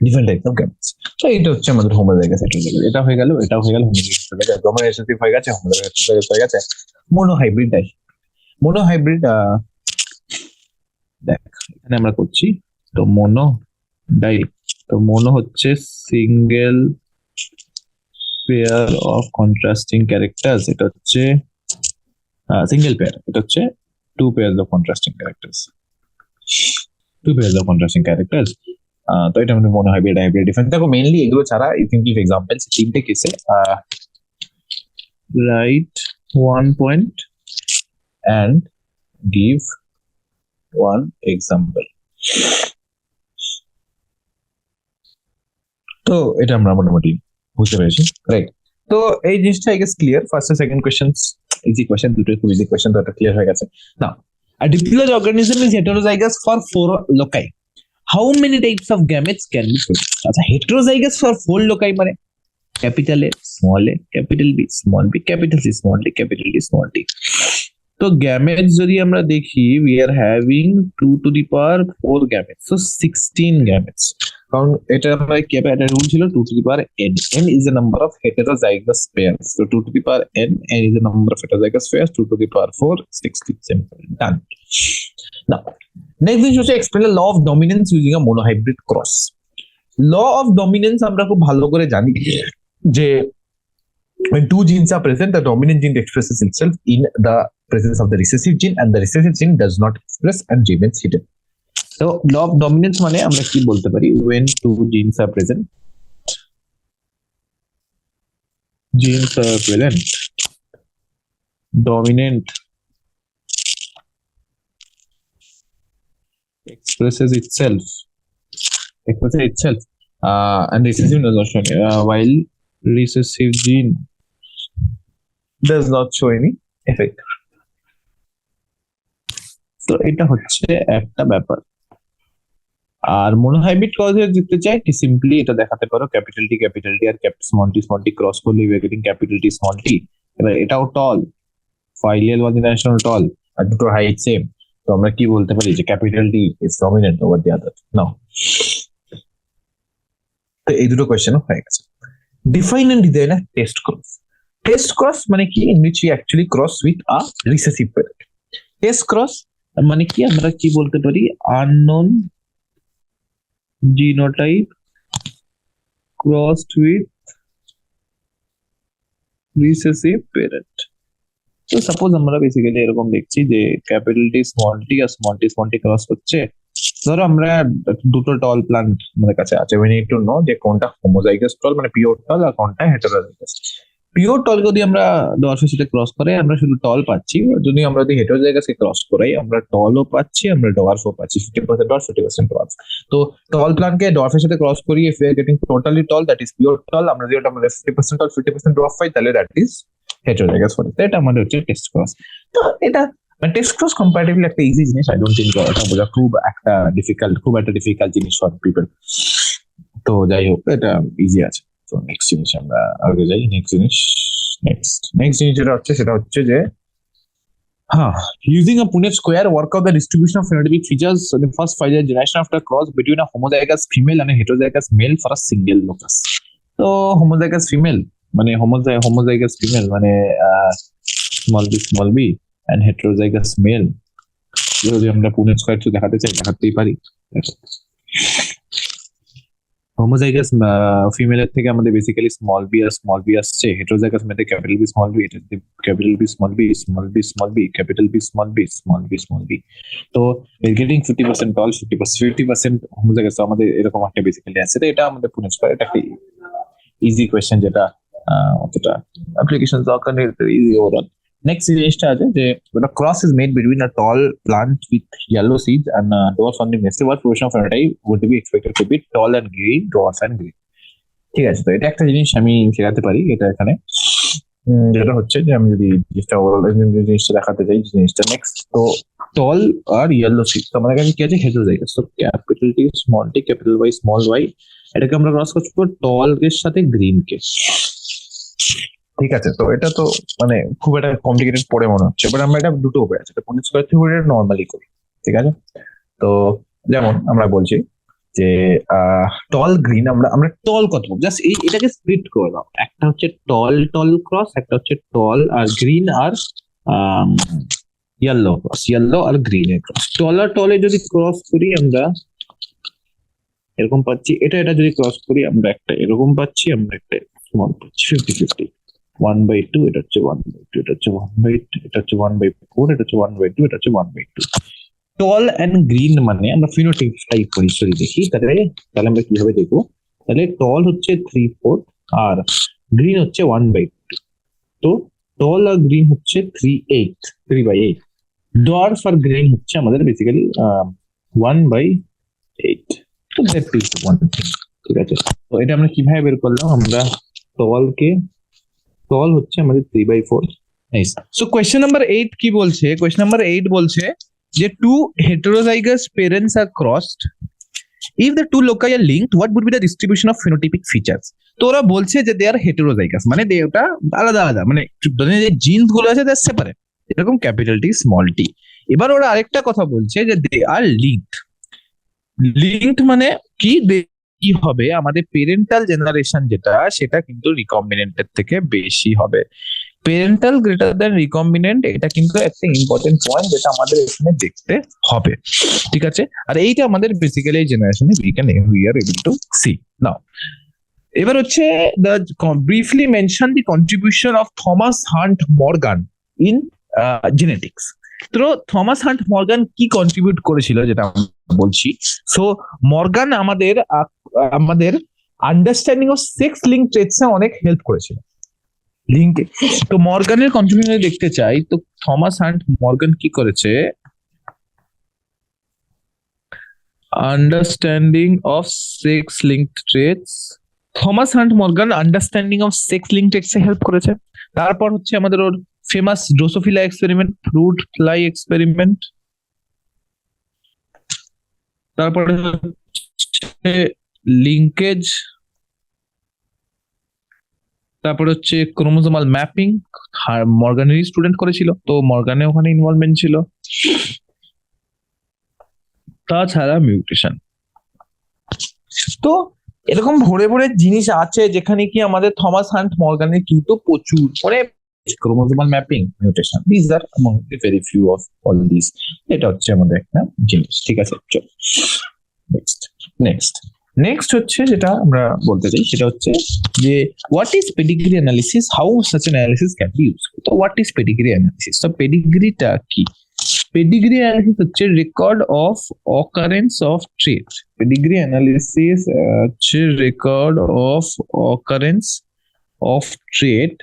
ডিফারেন্ট টাইপস অফ গ্যামেটস। তো এটা হচ্ছে আমাদের হোমোজাইগাস হেটেরোজাইগাস। এটা হয়ে গেল, এটা হয়ে গেল হোমোজাইগাস হেটেরোজাইগাস। ডমিনেন্ট হয়ে গেছে, হোমোজাইগাস হেটেরোজাইগাস হয়ে গেছে। মোনোহাইব্রিড ডাই, মোনোহাইব্রিড দেখ এখানে আমরা করছি। তো মোনো ডাই, তো মোনো হচ্ছে single pair of contrasting characters, এটা হচ্ছে সিঙ্গেল পেয়ার, এটা হচ্ছে two pairs of contrasting characters, two pairs of contrasting characters. তো এটা আমাদের মনে হয় এটা হাইব্রিড ডিফারেন্স। দেখো মেইনলি এগুলো ছাড়া ইউ ক্যান গিভ এক্সাম্পলস তিনটে কেসে, right 1 point and give one example. তো এটা আমরা মোটামুটি বুঝতে পেরেছি, রাইট? তো এই জিনিসটা I guess clear. First and second questions easy question, দুটো খুব ইজি কোশ্চেন, তো এটা ক্লিয়ার হয়ে গেছে। Now a diploid organism is heterozygous for 4 loci. How many types of gametes can be produced? আচ্ছা, heterozygous for 4 loci মানে capital A small a capital B small b capital C small d capital D small d। তো gametes যদি আমরা দেখি, we are having 2 to the power 4 gametes, so 16 gametes। কারণ এটা আমরা কি একটা রুল ছিল 2 to the power n, n is the number of heterozygous pairs, so 2 to the power n, n is the number of heterozygous pairs, 2 to the power 4 16, simple, done। Now next thing হচ্ছে explain the law of dominance using a monohybrid cross। law of dominance আমরা খুব ভালো করে জানি যে when two genes are present, the dominant gene expresses itself in the presence of the recessive gene and the recessive gene does not express and remains hidden। So law of dominance মানে আমরা কি বলতে পারি, when two genes are present, dominant expresses itself and recessive does not show any, while recessive gene does not show any effect। তো এটা হচ্ছে একটা ব্যাপার। আর মনোহাইব্রিড ক্রসে দিতে চাই কি সিম্পলি এটা দেখাতে পারো ক্যাপিটাল টি আর স্মল টি ক্রস করলে you are getting capital T small T. এবার এটাও টল, ফাইলিয়াল ওয়ান ডিমেনশনাল টল, আর দুটো হাইট সেম, তো আমরা কি বলতে পারি যে capital T is dominant over the other. Now তো এই দুটো কোশ্চেন হয়ে গেছে। Define and design a test cross. Test cross মানে কি, in which we actually cross with a recessive parent। Test cross মানে কি, আমরা কি বলতে পারি, unknown genotype crossed with recessive parent। তো সাপোজ আমরা বেসিক্যালি এরকম দেখছি যে ক্যাপিটাল টি স্মল টি আর স্মল টি ক্রস করছে। ধরো আমরা দুটো টল প্লান্ট আমাদের কাছে আছে, we need to know যে কোনটা হোমোজাইগাস টল মানে পিওর টল আর কোনটা হেটেরোজাইগাস। পিওর টল যদি আমরা ডরফের সাথে ক্রস করে আমরা শুধু টল পাচ্ছি, যদি আমরা যদি হেটেরোজাইগাসকে ক্রস করাই আমরা টলও পাচ্ছি, আমরা ডওয়ার্ফও পাচ্ছি, 50% ডওয়ার্ফ 50% ডওয়ার্ফ। তো টল প্লান্টকে ডওয়ার্ফের সাথে ক্রস করি, if we are getting totally tall that is pure tall, আমরা যদি ওটা 50% টল 50% ডওয়ার্ফ পাই তাহলে that is heterozygous ফলিক। এটা আমাদের হচ্ছে টেস্ট ক্রস। তো এটা মানে টেস্ট ক্রস কম্পারেটিভলি একটা ইজি জিনিস, আই ডোন্ট থিংক এটা বোঝা খুব একটা ডিফিকাল্ট জিনিস ফর পিপল। তো যাই হোক এটা ইজি আছে। তো নেক্সট জিনিস আমরা আগে যাই। নেক্সট জিনিস যেটা হচ্ছে সেটা হচ্ছে যে using a Punnett square, work out the distribution of phenotypic features in the first 5 generation after cross between a homozygous female and a heterozygous male for a single locus। তো homozygous female মানে homozygous female মানে small b and heterozygous male যদি আমরা Punnett square দেখাতে চাই দেখাতেই পারি। Homozygous ফিমেলের থেকে আমাদের বেসিক্যালি স্মল বি আসছে, হেটেরোজাইগাস মেয়েদের capital B small B, capital B small B small B capital B small B. তো উই গেটিং 50% টল 50% হোমোজাইগাস, আমাদের এরকম একটা বেসিক্যালি আছে। তো এটা আমাদের পুনেট স্কয়ার, এটা একটা ইজি কোশ্চেন যেটা অতটা অ্যাপ্লিকেশন দরকার নেই, ইজি ওভারঅল। নেক্সট জিনিসটা আছে যে the cross is made between a tall plant with yellow seeds and dwarf on the nest, what proportion of phenotype would be expected to be tall and green, dwarf and green। ঠিক আছে, তো এটা একটা জিনিস আমি শেখাতে পারি এটা এখানে, যেটা হচ্ছে যে আমি যদি জিনিসটা ওভারঅল জিনিসটা দেখাতে চাই জিনিসটা নেক্সট। তো টল আর ইয়েলো সিড, তো আমাদের কাছে কি আছে হেটেরোজাইগাস, তো capital T small T capital Y small Y, এটাকে আমরা ক্রস করবো টল এর সাথে গ্রিন কে। ঠিক আছে, তো এটা তো মানে খুব একটা কমপ্লিকেটেড পড়ে মনে হচ্ছে, বাট আমরা এটা দুটো উপায় আছে, পুনেট স্কয়ার থিওরি নরমালি করি। ঠিক আছে, তো যেমন আমরা বলছি যে টল গ্রিন, আমরা টল কত জাস্ট এটাকে স্প্লিট করে দাও, একটা হচ্ছে টল ক্রস, একটা হচ্ছে টল আর গ্রিন আর ইয়েলো আর গ্রিন এর ক্রস। টল আর টলে যদি ক্রস করি আমরা এরকম পাচ্ছি, এটা যদি ক্রস করি আমরা একটা এরকম পাচ্ছি, আমরা একটা স্মল পাচ্ছি 50-50 1/2, এটা হচ্ছে 1/2, এটা হচ্ছে 1/2, এটা হচ্ছে 1/4, এটা হচ্ছে 1/2, এটা হচ্ছে 1/2। টল অ্যান্ড গ্রিন মানে আমরা ফিনোটাইপ পরিচয় দেখি, তাহলে তাহলে আমরা কিভাবে দেখবো, তাহলে টল হচ্ছে 3/4 আর গ্রিন হচ্ছে 1/2। তো টল আর গ্রিন হচ্ছে 3/8। ডোয়ার্ফ আর গ্রিন হচ্ছে আমাদের বেসিক্যালি 1/8। তো দ্যাট ইজ ওয়ান থিং। ঠিক আছে, তো এটা আমরা কিভাবে বের করলাম, আমরা টল হচ্ছে আমাদের 3/4। নাইস। সো কোয়েশ্চেন নাম্বার 8 কি বলছে, কোয়েশ্চেন নাম্বার 8 বলছে যে two heterozygous parents are crossed, if the two loci are linked, what would be the distribution of phenotypic features? তো ওরা বলছে যে দে আর হেটেরোজাইগাস, মানে ওটা আলাদা আলাদা, মানে যে জিনস গুলো আছে দে সেপারেট, এরকম ক্যাপিটাল টি স্মল টি। এবার ওরা আরেকটা কথা বলছে যে দে আর লিঙ্কড মানে কি, কি হবে আমাদের পেরেন্টাল জেনারেশন যেটা, সেটা কিন্তু রিকম্বিনেন্টের থেকে বেশি হবে। পেরেন্টাল গ্রেটার দ্যান রিকম্বিনেন্ট, এটা কিন্তু একটা ইম্পর্টেন্ট পয়েন্ট যেটা আমাদের এখানে দেখতে হবে। ঠিক আছে, আর এইটা আমাদের বেসিক্যালি জেনারেশনে we are able to see now. এবার হচ্ছে the briefly mention the contribution of Thomas Hunt Morgan in genetics. তো থমাস হান্ট মর্গান কি কন্ট্রিবিউট করেছিল যেটা বলছি। সো মর্গান আমাদের আন্ডারস্ট্যান্ডিং অফ সেক্স লিঙ্ক ট্রেটসে অনেক হেল্প করেছিল লিঙ্কে। তো মর্গানের কন্ট্রিবিউশন দেখতে চাই, তো থমাস হান্ট মর্গান কি করেছে, understanding of sex linked traits, Thomas Hunt Morgan understanding of sex linked traits এ হেল্প করেছে। তারপর হচ্ছে আমাদের ওর famous drosophila experiment, fruit fly experiment, তারপরে হচ্ছে লিঙ্কেজ, তারপর হচ্ছে ক্রোমোজোমাল ম্যাপিং, মর্গানেরই স্টুডেন্ট করেছিল, তো মর্গানে ওখানে ইনভলভমেন্ট ছিল। তাছাড়া মিউটেশন। তো এরকম ভরে ভরে জিনিস আছে যেখানে কি আমাদের থমাস হান্ট মর্গানের কিন্তু প্রচুর মানে chromosomal mapping, mutation, this R among the very few of all this. এটা হচ্ছে আমাদের একটা জিনিস। ঠিক আছে, চল নেক্সট নেক্সট নেক্সট হচ্ছে যেটা আমরা বলতে চাই সেটা হচ্ছে যে what is pedigree analysis, how such analysis can be useful. তো হোয়াট ইজ পেডিগ্রি অ্যানালিসিস, তো পেডিগ্রিটা কি, পেডিগ্রি অ্যানালিসিস হচ্ছে record of occurrence of trait. Pedigree analysis হচ্ছে record of occurrence of trait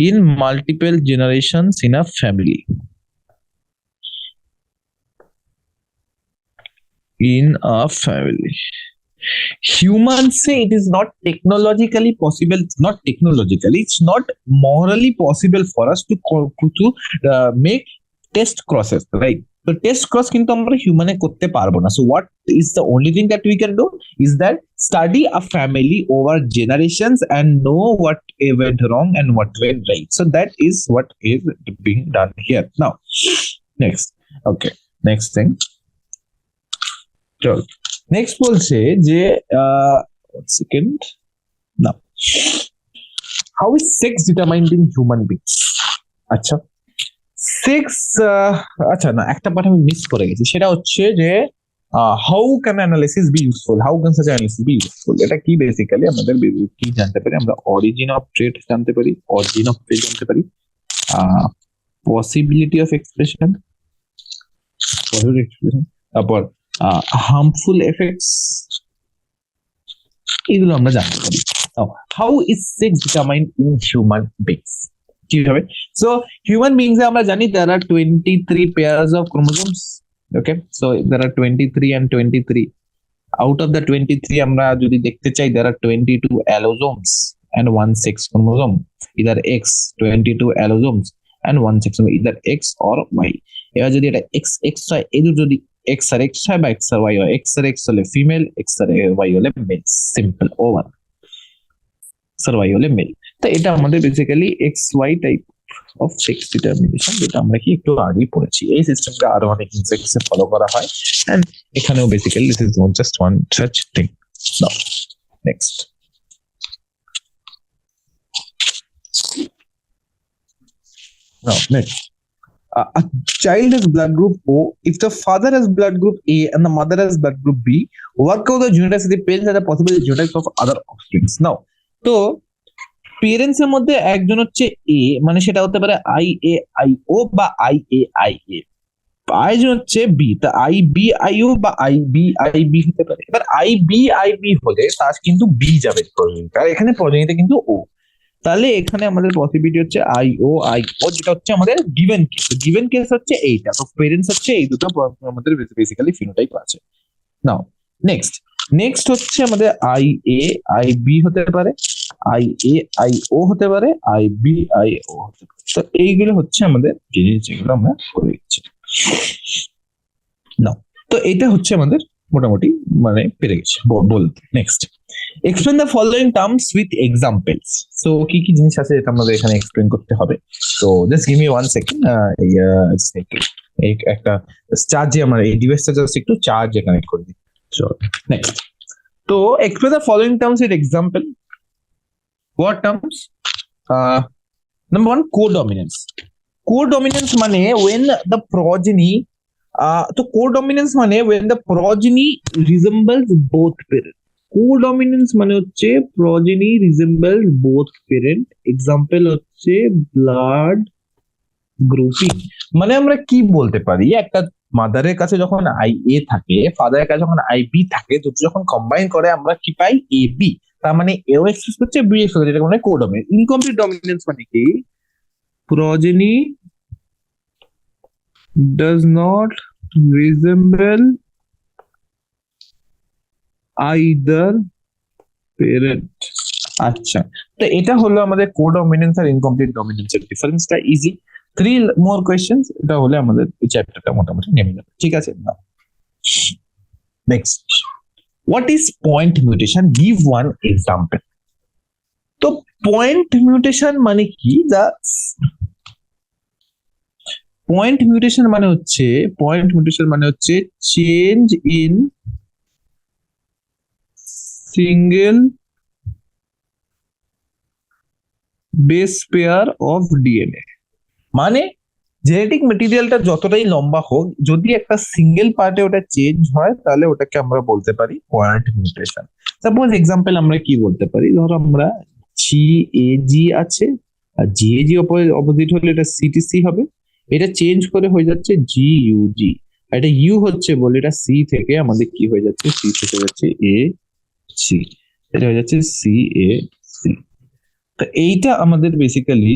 in multiple generations in a family. In a family. Humans say it is not technologically possible. It's not technologically. It's not morally possible for us to make test crosses, right? So test cross কিন্তু আমরা হিউম্যানে করতে পারবো না। So what is the only thing that we can do is that study a family over generations and know what went wrong and what went right. So that is what is being done here. Now, next. Okay, next thing. চল next বলছে যে one second. Now, how is sex determined in human beings? আচ্ছা, sex আচ্ছা না, একটা part আমি miss করে গেছি, সেটা হচ্ছে যে how can analysis be useful, how can such analysis be useful. এটা কি বেসিক্যালি আমাদের কি জানতে পারি, আমরা অরিজিন অফ ট্রেট জানতে পারি, অরিজিন অফ ট্রেট জানতে পারি, পসিবিলিটি অফ এক্সপ্রেশন, তারপর হার্মফুল এফেক্টস, এগুলো আমরা জানতে পারি। How is sex determined in human beings, কিভাবে? সো হিউম্যান বিংস আমরা জানি there are 23 pairs of chromosomes. Okay, so there are 23 and 23. Out of the 23 আমরা যদি দেখতে চাই there are 22 allosomes and one sex chromosome, either X, 22 allosomes and one sex chromosome, either X or Y. এবার যদি এটা XX হয়, এই দুটো যদি X আর X হয় বা X আর Y হয়, X আর X হলে ফিমেল, X আর Y হলে মেল, সিম্পল, ওভার। X আর Y হলে মেল। তো এটা আমাদের basically XY type of sex determination, যেটা আমরা কি একটু আগেই পড়েছি। এই সিস্টেমটা আরো অনেক ইনসেক্টসে ফলো করা হয়, এন্ড এখানেও basically this is just one such thing. Now next, a child has blood group O. If the father has blood group A and the mother has blood group B, work out the genotypes of the parents and the possible genotypes of other offsprings. Now, তো parents এর মধ্যে একজন হচ্ছে এ, মানে সেটা হতে পারে IA IO বা IA IA। আয়োজন হচ্ছে বি, তা আই বি আই ও বা আই বি আই বি হতে পারে। এবার আই বি হলে তার কিন্তু বি যাবে প্রজনীতে, আর এখানে প্রজনীতে কিন্তু ও। তাহলে এখানে আমাদের পসিবিলিটি হচ্ছে আই ও, যেটা হচ্ছে আমাদের গিভেন কেস। গিভেন কেস হচ্ছে এইটা, তো পেরেন্টস হচ্ছে এই দুটো আমাদের বেসিক্যালি ফিনোটাইপ আছে। নাও নেক্সট, নেক্সট হচ্ছে আমাদের আই বি হতে পারে, আই এ আই ও হতে পারে, আই বি আই ও হতে পারে। তো এইগুলো হচ্ছে আমাদের জিনিস যেগুলো আমরা করে দিচ্ছি। নাও, তো এটা হচ্ছে আমাদের মোটামুটি মানে পেরে গেছে বলতে। Next, explain the following terms with examples. So কি কি জিনিস আছে এটা আমাদের এখানে এক্সপ্লেন করতে হবে। তো জাস্ট গিভ মি 1 সেকেন্ড, এই একটা চার্জে আমার এই ডিভাইসটা জাস্ট একটু চার্জে কানেক্ট করে দিই। সো নেক্সট, তো explain the following terms with example. What terms? Number 1, কোডমিনেন্স। কোডমিনেন্স মানে when the progeny, তো কোডমিনেন্স মানে when the progeny resembles both parent. কোডমিনেন্স মানে হচ্ছে progeny resembles both parent. Example হচ্ছে ব্লাড গ্রুপিং। মানে আমরা কি বলতে পারি, একটা মাদারের কাছে যখন আই এ থাকে, ফাদারের কাছে যখন আই বি থাকে, দুটো যখন কম্বাইন করে আমরা কি পাই, এ বি। তার মানে এও এক্সেস করছে, বি এক্সেস করছে, যেটা মানে কোডমিনেন্স। ইনকমপ্লিট ডমিনেন্স মানে কি, progeny does not resemble either parent. আচ্ছা, তো এটা হলো আমাদের কোডমিনেন্স আর ইনকমপ্লিট ডমিনেন্সের ডিফারেন্সটা। ইজি, 3 more questions, এটা হলে আমাদের চ্যাপ্টারটা মোটামুটি নেমে যাবে। ঠিক আছে, না next, what is point mutation? Give one example. তো পয়েন্ট মিউটেশন মানে কি? পয়েন্ট মিউটেশন মানে হচ্ছে change in single base pair of DNA. মানে জেনেটিক মেটেরিয়ালটা যতটাই লম্বা হোক, যদি একটা সিঙ্গেল পার্টে ওটা চেঞ্জ হয়, তাহলে ওটাকে আমরা বলতে পারি পয়েন্ট মিউটেশন। সাপোজ এক্সাম্পল আমরা কি বলতে পারি, ধরো আমরা জি আছে, আর জি অপোজিট হলে এটা সিটিসি হবে। এটা চেঞ্জ করে হয়ে যাচ্ছে জি, এটা ইউ হচ্ছে বলে এটা সি থেকে আমাদের কি হয়ে যাচ্ছে, সি থেকে যাচ্ছে এ সি, এটা হয়ে যাচ্ছে সি এ সি। তো এইটা আমাদের বেসিক্যালি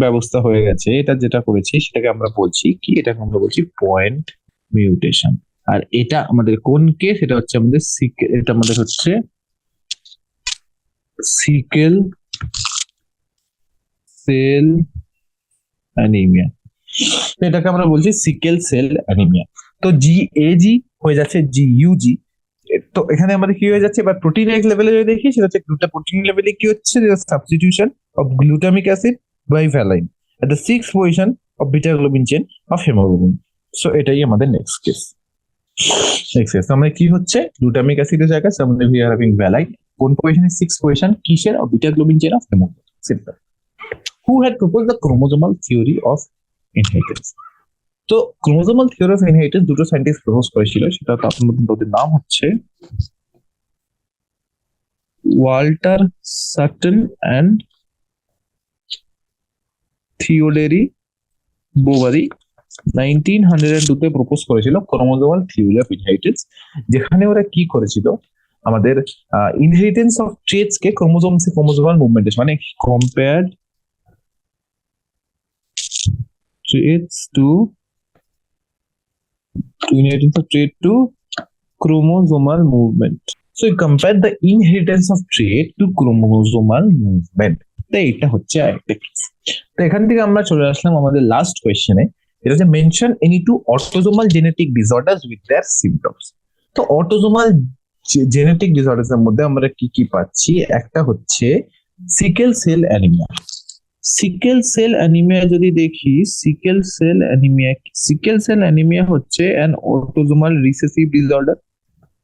ব্যবস্থা হয়ে গেছে। এটা যেটা করেছি সেটাকে আমরা বলছি কি, এটাকে আমরা বলছি পয়েন্ট মিউটেশন। আর এটা আমাদের কোন কেস? এটা হচ্ছে আমাদের এটা আমাদের হচ্ছে সিকেল সেল অ্যানিমিয়া। এটাকে আমরা বলছি সিকেল সেল অ্যানিমিয়া। তো জি হয়ে যাচ্ছে জি। তো এখানে আমাদের কি হয়ে যাচ্ছে, এবার প্রোটিন লেভেলে যদি দেখি, সেটা হচ্ছে প্রোটিন লেভেলে কি হচ্ছে, substitution of glutamic acid by valine at the 6th position of beta globin chain of haemoglobin. So এটাই আমাদের নেক্সট কেস। আমরা কি হচ্ছে, গ্লুটামিক অ্যাসিডের জায়গায় আমাদের উই আর হ্যাভিং ভ্যালাইন। কোন পজিশনে? 6th পজিশন, কিসের? Of beta globin chain of haemoglobin. Simple. Who had propose the chromosomal theory of inheritance? তো ক্রোমোজোমাল থিওরি অফ ইনহেরিটেন্স দুটো সায়েন্টিস্ট প্রপোজ করেছিল, সেটা তাদের মধ্যে ওদের নাম হচ্ছে Walter Sutton and Theodor Boveri. 1902 propose করেছিল ক্রোমোজোমাল থিওরি অফ ইনহেরিটেন্স, যেখানে ওরা কি করেছিল, আমাদের ইনহেরিটেন্স অফ ট্রেটস কে ক্রোমোজোমাল মুভমেন্ট, মানে compared traits to inheritance of trait to chromosomal movement. So you compare the inheritance of trait to chromosomal movement. তো এটা হচ্ছে আরেকটা কেস। তো এখান থেকে আমরা চলে আসলাম আমাদের লাস্ট কোয়েশ্চেনে, এটা হচ্ছে mention any two autosomal genetic disorders with their symptoms. তো অটোজোমাল জেনেটিক ডিসঅর্ডারস এর মধ্যে আমরা কি কি পাচ্ছি, একটা হচ্ছে sickle cell anaemia. Sickle cell anaemia যদি দেখি, সিকেল সেল অ্যানিমিয়া হচ্ছে an autosomal recessive disorder.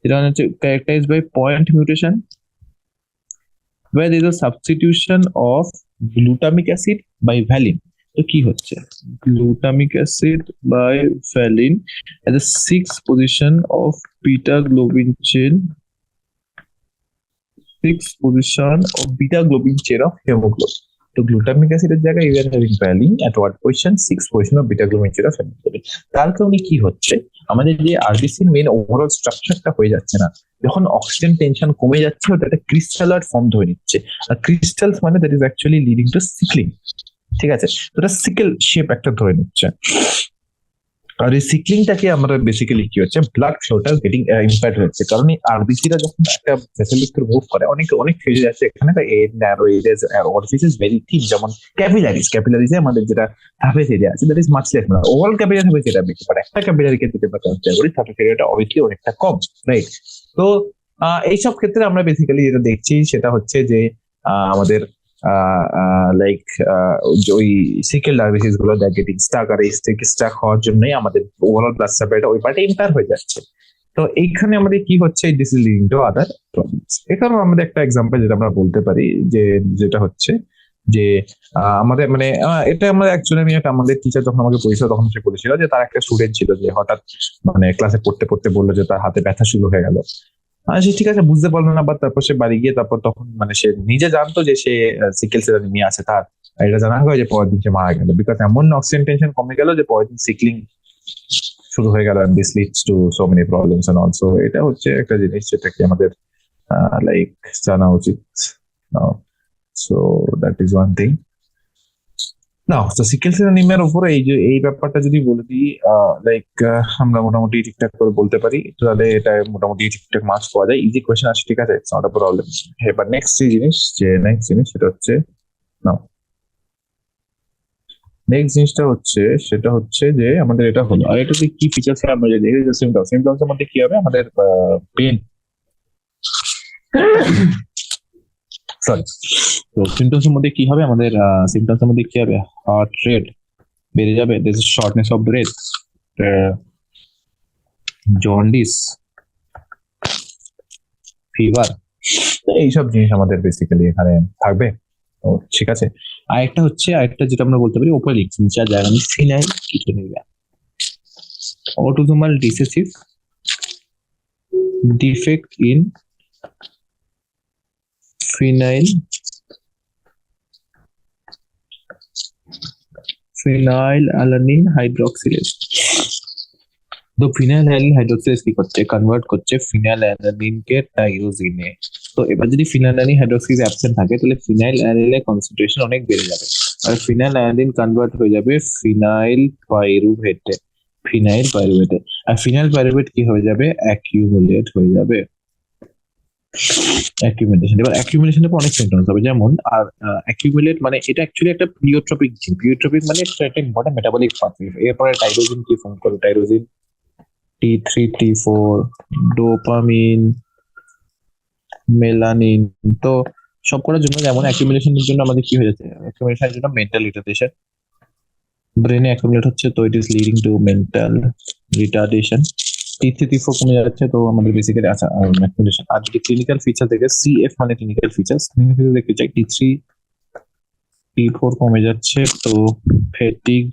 এটা হচ্ছে characterized by point mutation where there is a substitution of glutamic acid by valine. তো কি হচ্ছে, glutamic acid by valine at the 6th position of beta globin chain, 6th position of beta globin chain of hemoglobin. তো glutamic অ্যাসিডের জায়গায় you are having valine at what position 6 position of beta globin syrup feminine. তার কারণে কি হচ্ছে, আমাদের যে আরবিসির main overall স্ট্রাকচারটা হয়ে যাচ্ছে না, যখন অক্সিজেন টেনশন কমে যাচ্ছে ওটা একটা ক্রিস্টালার ফর্ম ধরে নিচ্ছে। আর ক্রিস্টালস মানে that is actually leading to sickling, ঠিক আছে? ওটা সিকেল শেপ একটা ধরে নিচ্ছে। আর এই সিকলিংটাকে আমরা বেসিক্যালি কি হচ্ছে, ব্লাড ফ্লোটা গেটিং ইম্প্যাক্ট হচ্ছে, কারণ এই আরবিসিরা যখন একটা ভেসেল ভিতরে মুভ করে অনেক অনেক ফেজে আছে, এখানে narrow areas orifice is very thin, যেমন ক্যাপিলারিজে আমাদের যেটা সারফেস এরিয়া আছে দ্যাট ইজ মাচ লেস, মানে ওভারঅল ক্যাপিলারি সারফেস এরিয়া বেশি, বাট একটা ক্যাপিলারিকে যদি আমরা কনসিডার করি সারফেস এরিয়াটা অবভিয়াসলি অনেকটা কম, রাইট? তো এইসব ক্ষেত্রে আমরা বেসিক্যালি যেটা দেখছি সেটা হচ্ছে যে আমাদের লাইক ওই সিকেল ডায়াবেটিস গুলো গেটিং স্টাক, আর এই স্টাক হওয়ার জন্যই আমাদের ওভারঅল ব্লাড সাপ্লাইটা ওই পার্টে ইম্পেয়ার হয়ে যাচ্ছে। তো এইখানে আমাদের কি হচ্ছে, this is leading to other problems. এখানে আমাদের একটা এক্সাম্পল যেটা আমরা বলতে পারি যে যেটা হচ্ছে যে আমাদের মানে এটা আমরা অ্যাকচুয়ালি আমি একটা আমাদের টিচার যখন আমাকে পড়িয়েছিল তখন সে বলেছিল যে তার একটা স্টুডেন্ট ছিল যে হঠাৎ মানে ক্লাসে পড়তে পড়তে বললো যে তার হাতে ব্যথা শুরু হয়ে গেল। সে ঠিক আছে বুঝতে পারলো না, বা তারপর সে বাড়ি গিয়ে তারপর তখন মানে সে নিজে জানতো যে সে সিকেল সেল অ্যানিমিয়া আছে তার, আর এটা জানা হয় যে পরের দিন সে মারা গেল, বিকজ এমন অক্সিজেন টেনশন কমে গেল যে পরের দিন সিকলিং শুরু হয়ে গেল, and this leads to so many problems and also. এটা হচ্ছে একটা জিনিস যেটা কি আমাদের লাইক জানা উচিত। So that is one thing. না, তো সিকেল সেল অ্যানিমিয়ার উপরে এই যে এই ব্যাপারটা যদি বলে দিই, লাইক আমরা মোটামুটি ঠিকঠাক করে বলতে পারি, তাহলে এটা মোটামুটি ঠিকঠাক মার্কস পাওয়া যায়, ইজি কোয়েশ্চেন আছে, ঠিক আছে, ইটস নট আ প্রবলেম। এবার নেক্সট জিনিস সেটা হচ্ছে, না নেক্সট জিনিসটা হচ্ছে সেটা হচ্ছে যে আমাদের এটা হলো, আর এটাতে কি ফিচার্স আমরা যদি দেখি, সিমটমস এর মধ্যে কি হবে আমাদের পেন, সরি, তো সিমটমস এর মধ্যে কি হবে আমাদের, সিমটমস এর মধ্যে কি হবে, হার্ট রেট বেড়ে যাবে, this is shortness of breadth, jaundice, fever, এইসব জিনিস আমাদের বেসিক্যালি এখানে থাকবে। তো ঠিক আছে, আরেকটা যেটা আমরা বলতে পারি ওপরে লিখছি যার জায়গা আমি phenyl কিটোনুরিয়া, autosomal recessive defect in phenylalanine hydroxylase। তো ফিনাইলঅ্যালানিন হাইড্রোক্সিলেজ কি করছে, কনভার্ট করছে ফিনাইলঅ্যালানিন কে টাইরোজিনে। তো এবার যদি ফিনাইলঅ্যালানিন হাইড্রোক্সিলেজ অ্যাবসেন্ট থাকে তাহলে ফিনাইলঅ্যালানিনের কনসেন্ট্রেশন অনেক বেড়ে যাবে, আর ফিনাইলঅ্যালানিন কনভার্ট হয়ে যাবে ফিনাইল পাইরুভেটে, আর ফিনাইল পাইরুভেট কি হয়ে যাবে, অ্যাকিউমুলেট হয়ে যাবে। এবার অ্যাকিউমুলেশনের পর অনেক সিমটমস হবে, যেমন আর অ্যাকিউমুলেট মানে এটা অ্যাকচুয়ালি একটা প্লিওট্রপিক জিন, প্লিওট্রপিক মানে একটা ইম্পর্টেন্ট মেটাবলিক পাথওয়ে। এরপরে টাইরোজিন কি ফর্ম করে, টাইরোজিন T3 T4 ডোপামিন মেলানিন। তো সব করার জন্য যেমন অ্যাকিউমুলেশনের জন্য আমাদের কি হয়ে যাচ্ছে, অ্যাকিউমুলেশনের জন্য মেন্টাল রিটার্ডেশন, ব্রেনে অ্যাকিউমুলেট হচ্ছে, তো it is leading to mental retardation. T3 T4 কমে যাচ্ছে, তো আমাদের বেসিক্যালি আচ্ছা অ্যাকিউমুলেশন। আর যদি ক্লিনিক্যাল ফিচার দেখে CF মানে ক্লিনিক্যাল ফিচার্স দেখতে চাই, T3 T4 কমে যাচ্ছে, তো ফ্যাটিগ,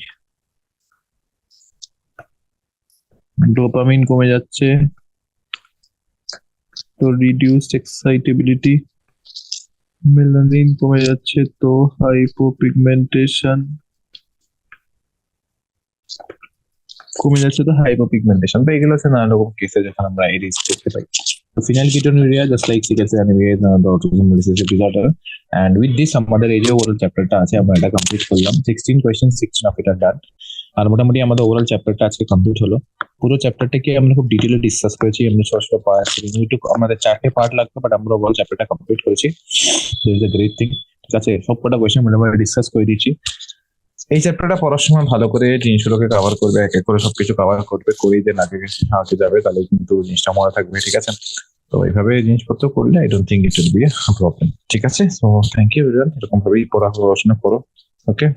ডোপামিন কমে যাচ্ছে, তো রিডিউসড এক্সাইটেবিলিটি, মেলানিন কমে যাচ্ছে, তো হাইপোপিগমেন্টেশন কমে যাচ্ছে, তো হাইপোপিগমেন্টেশন। তো এগুলো হচ্ছে নানা রকম কেসে যেখানে আমরা এই রিস্ক দেখতে পাই। তো phenylketonuria just like sickle cell anaemia is the autosomal recessive disorder, and with this আমাদের এই যে ওরাল চ্যাপ্টারটা আছে আমরা এটা কমপ্লিট করলাম, 16 কোয়েশ্চেন 16 অফ ইট আর ডান। আর মোটামুটি আমাদের ওরাল চ্যাপ্টারটা আজকে কমপ্লিট হলো। পুরো চ্যাপ্টারটাকে আমরা খুব ডিটেইলে ডিসকাস করেছি, আমরা ছোট ছোট পার্ট আমাদের 4টে পার্ট লাগতো, বাট আমরা ওরাল চ্যাপ্টারটা কমপ্লিট করেছি, this is a great thing. ঠিক আছে, সবকটা কোয়েশ্চেন মোটামুটি ডিসকাস করে দিয়েছি। এই চ্যাপ্টারটা পড়ার সময় ভালো করে জিনিসগুলোকে কভার করবে, এক এক করে সবকিছু কভার করবে, করেই দেন আগে আগে যাবে, তাহলে কিন্তু জিনিসটা মনে থাকবে। ঠিক আছে, তো এইভাবে জিনিসপত্র করলে I don't think it will be a problem. ঠিক আছে, সো থ্যাংক ইউ এভরিওয়ান, এরকম ভাবেই পড়াশোনা করো। ওকে।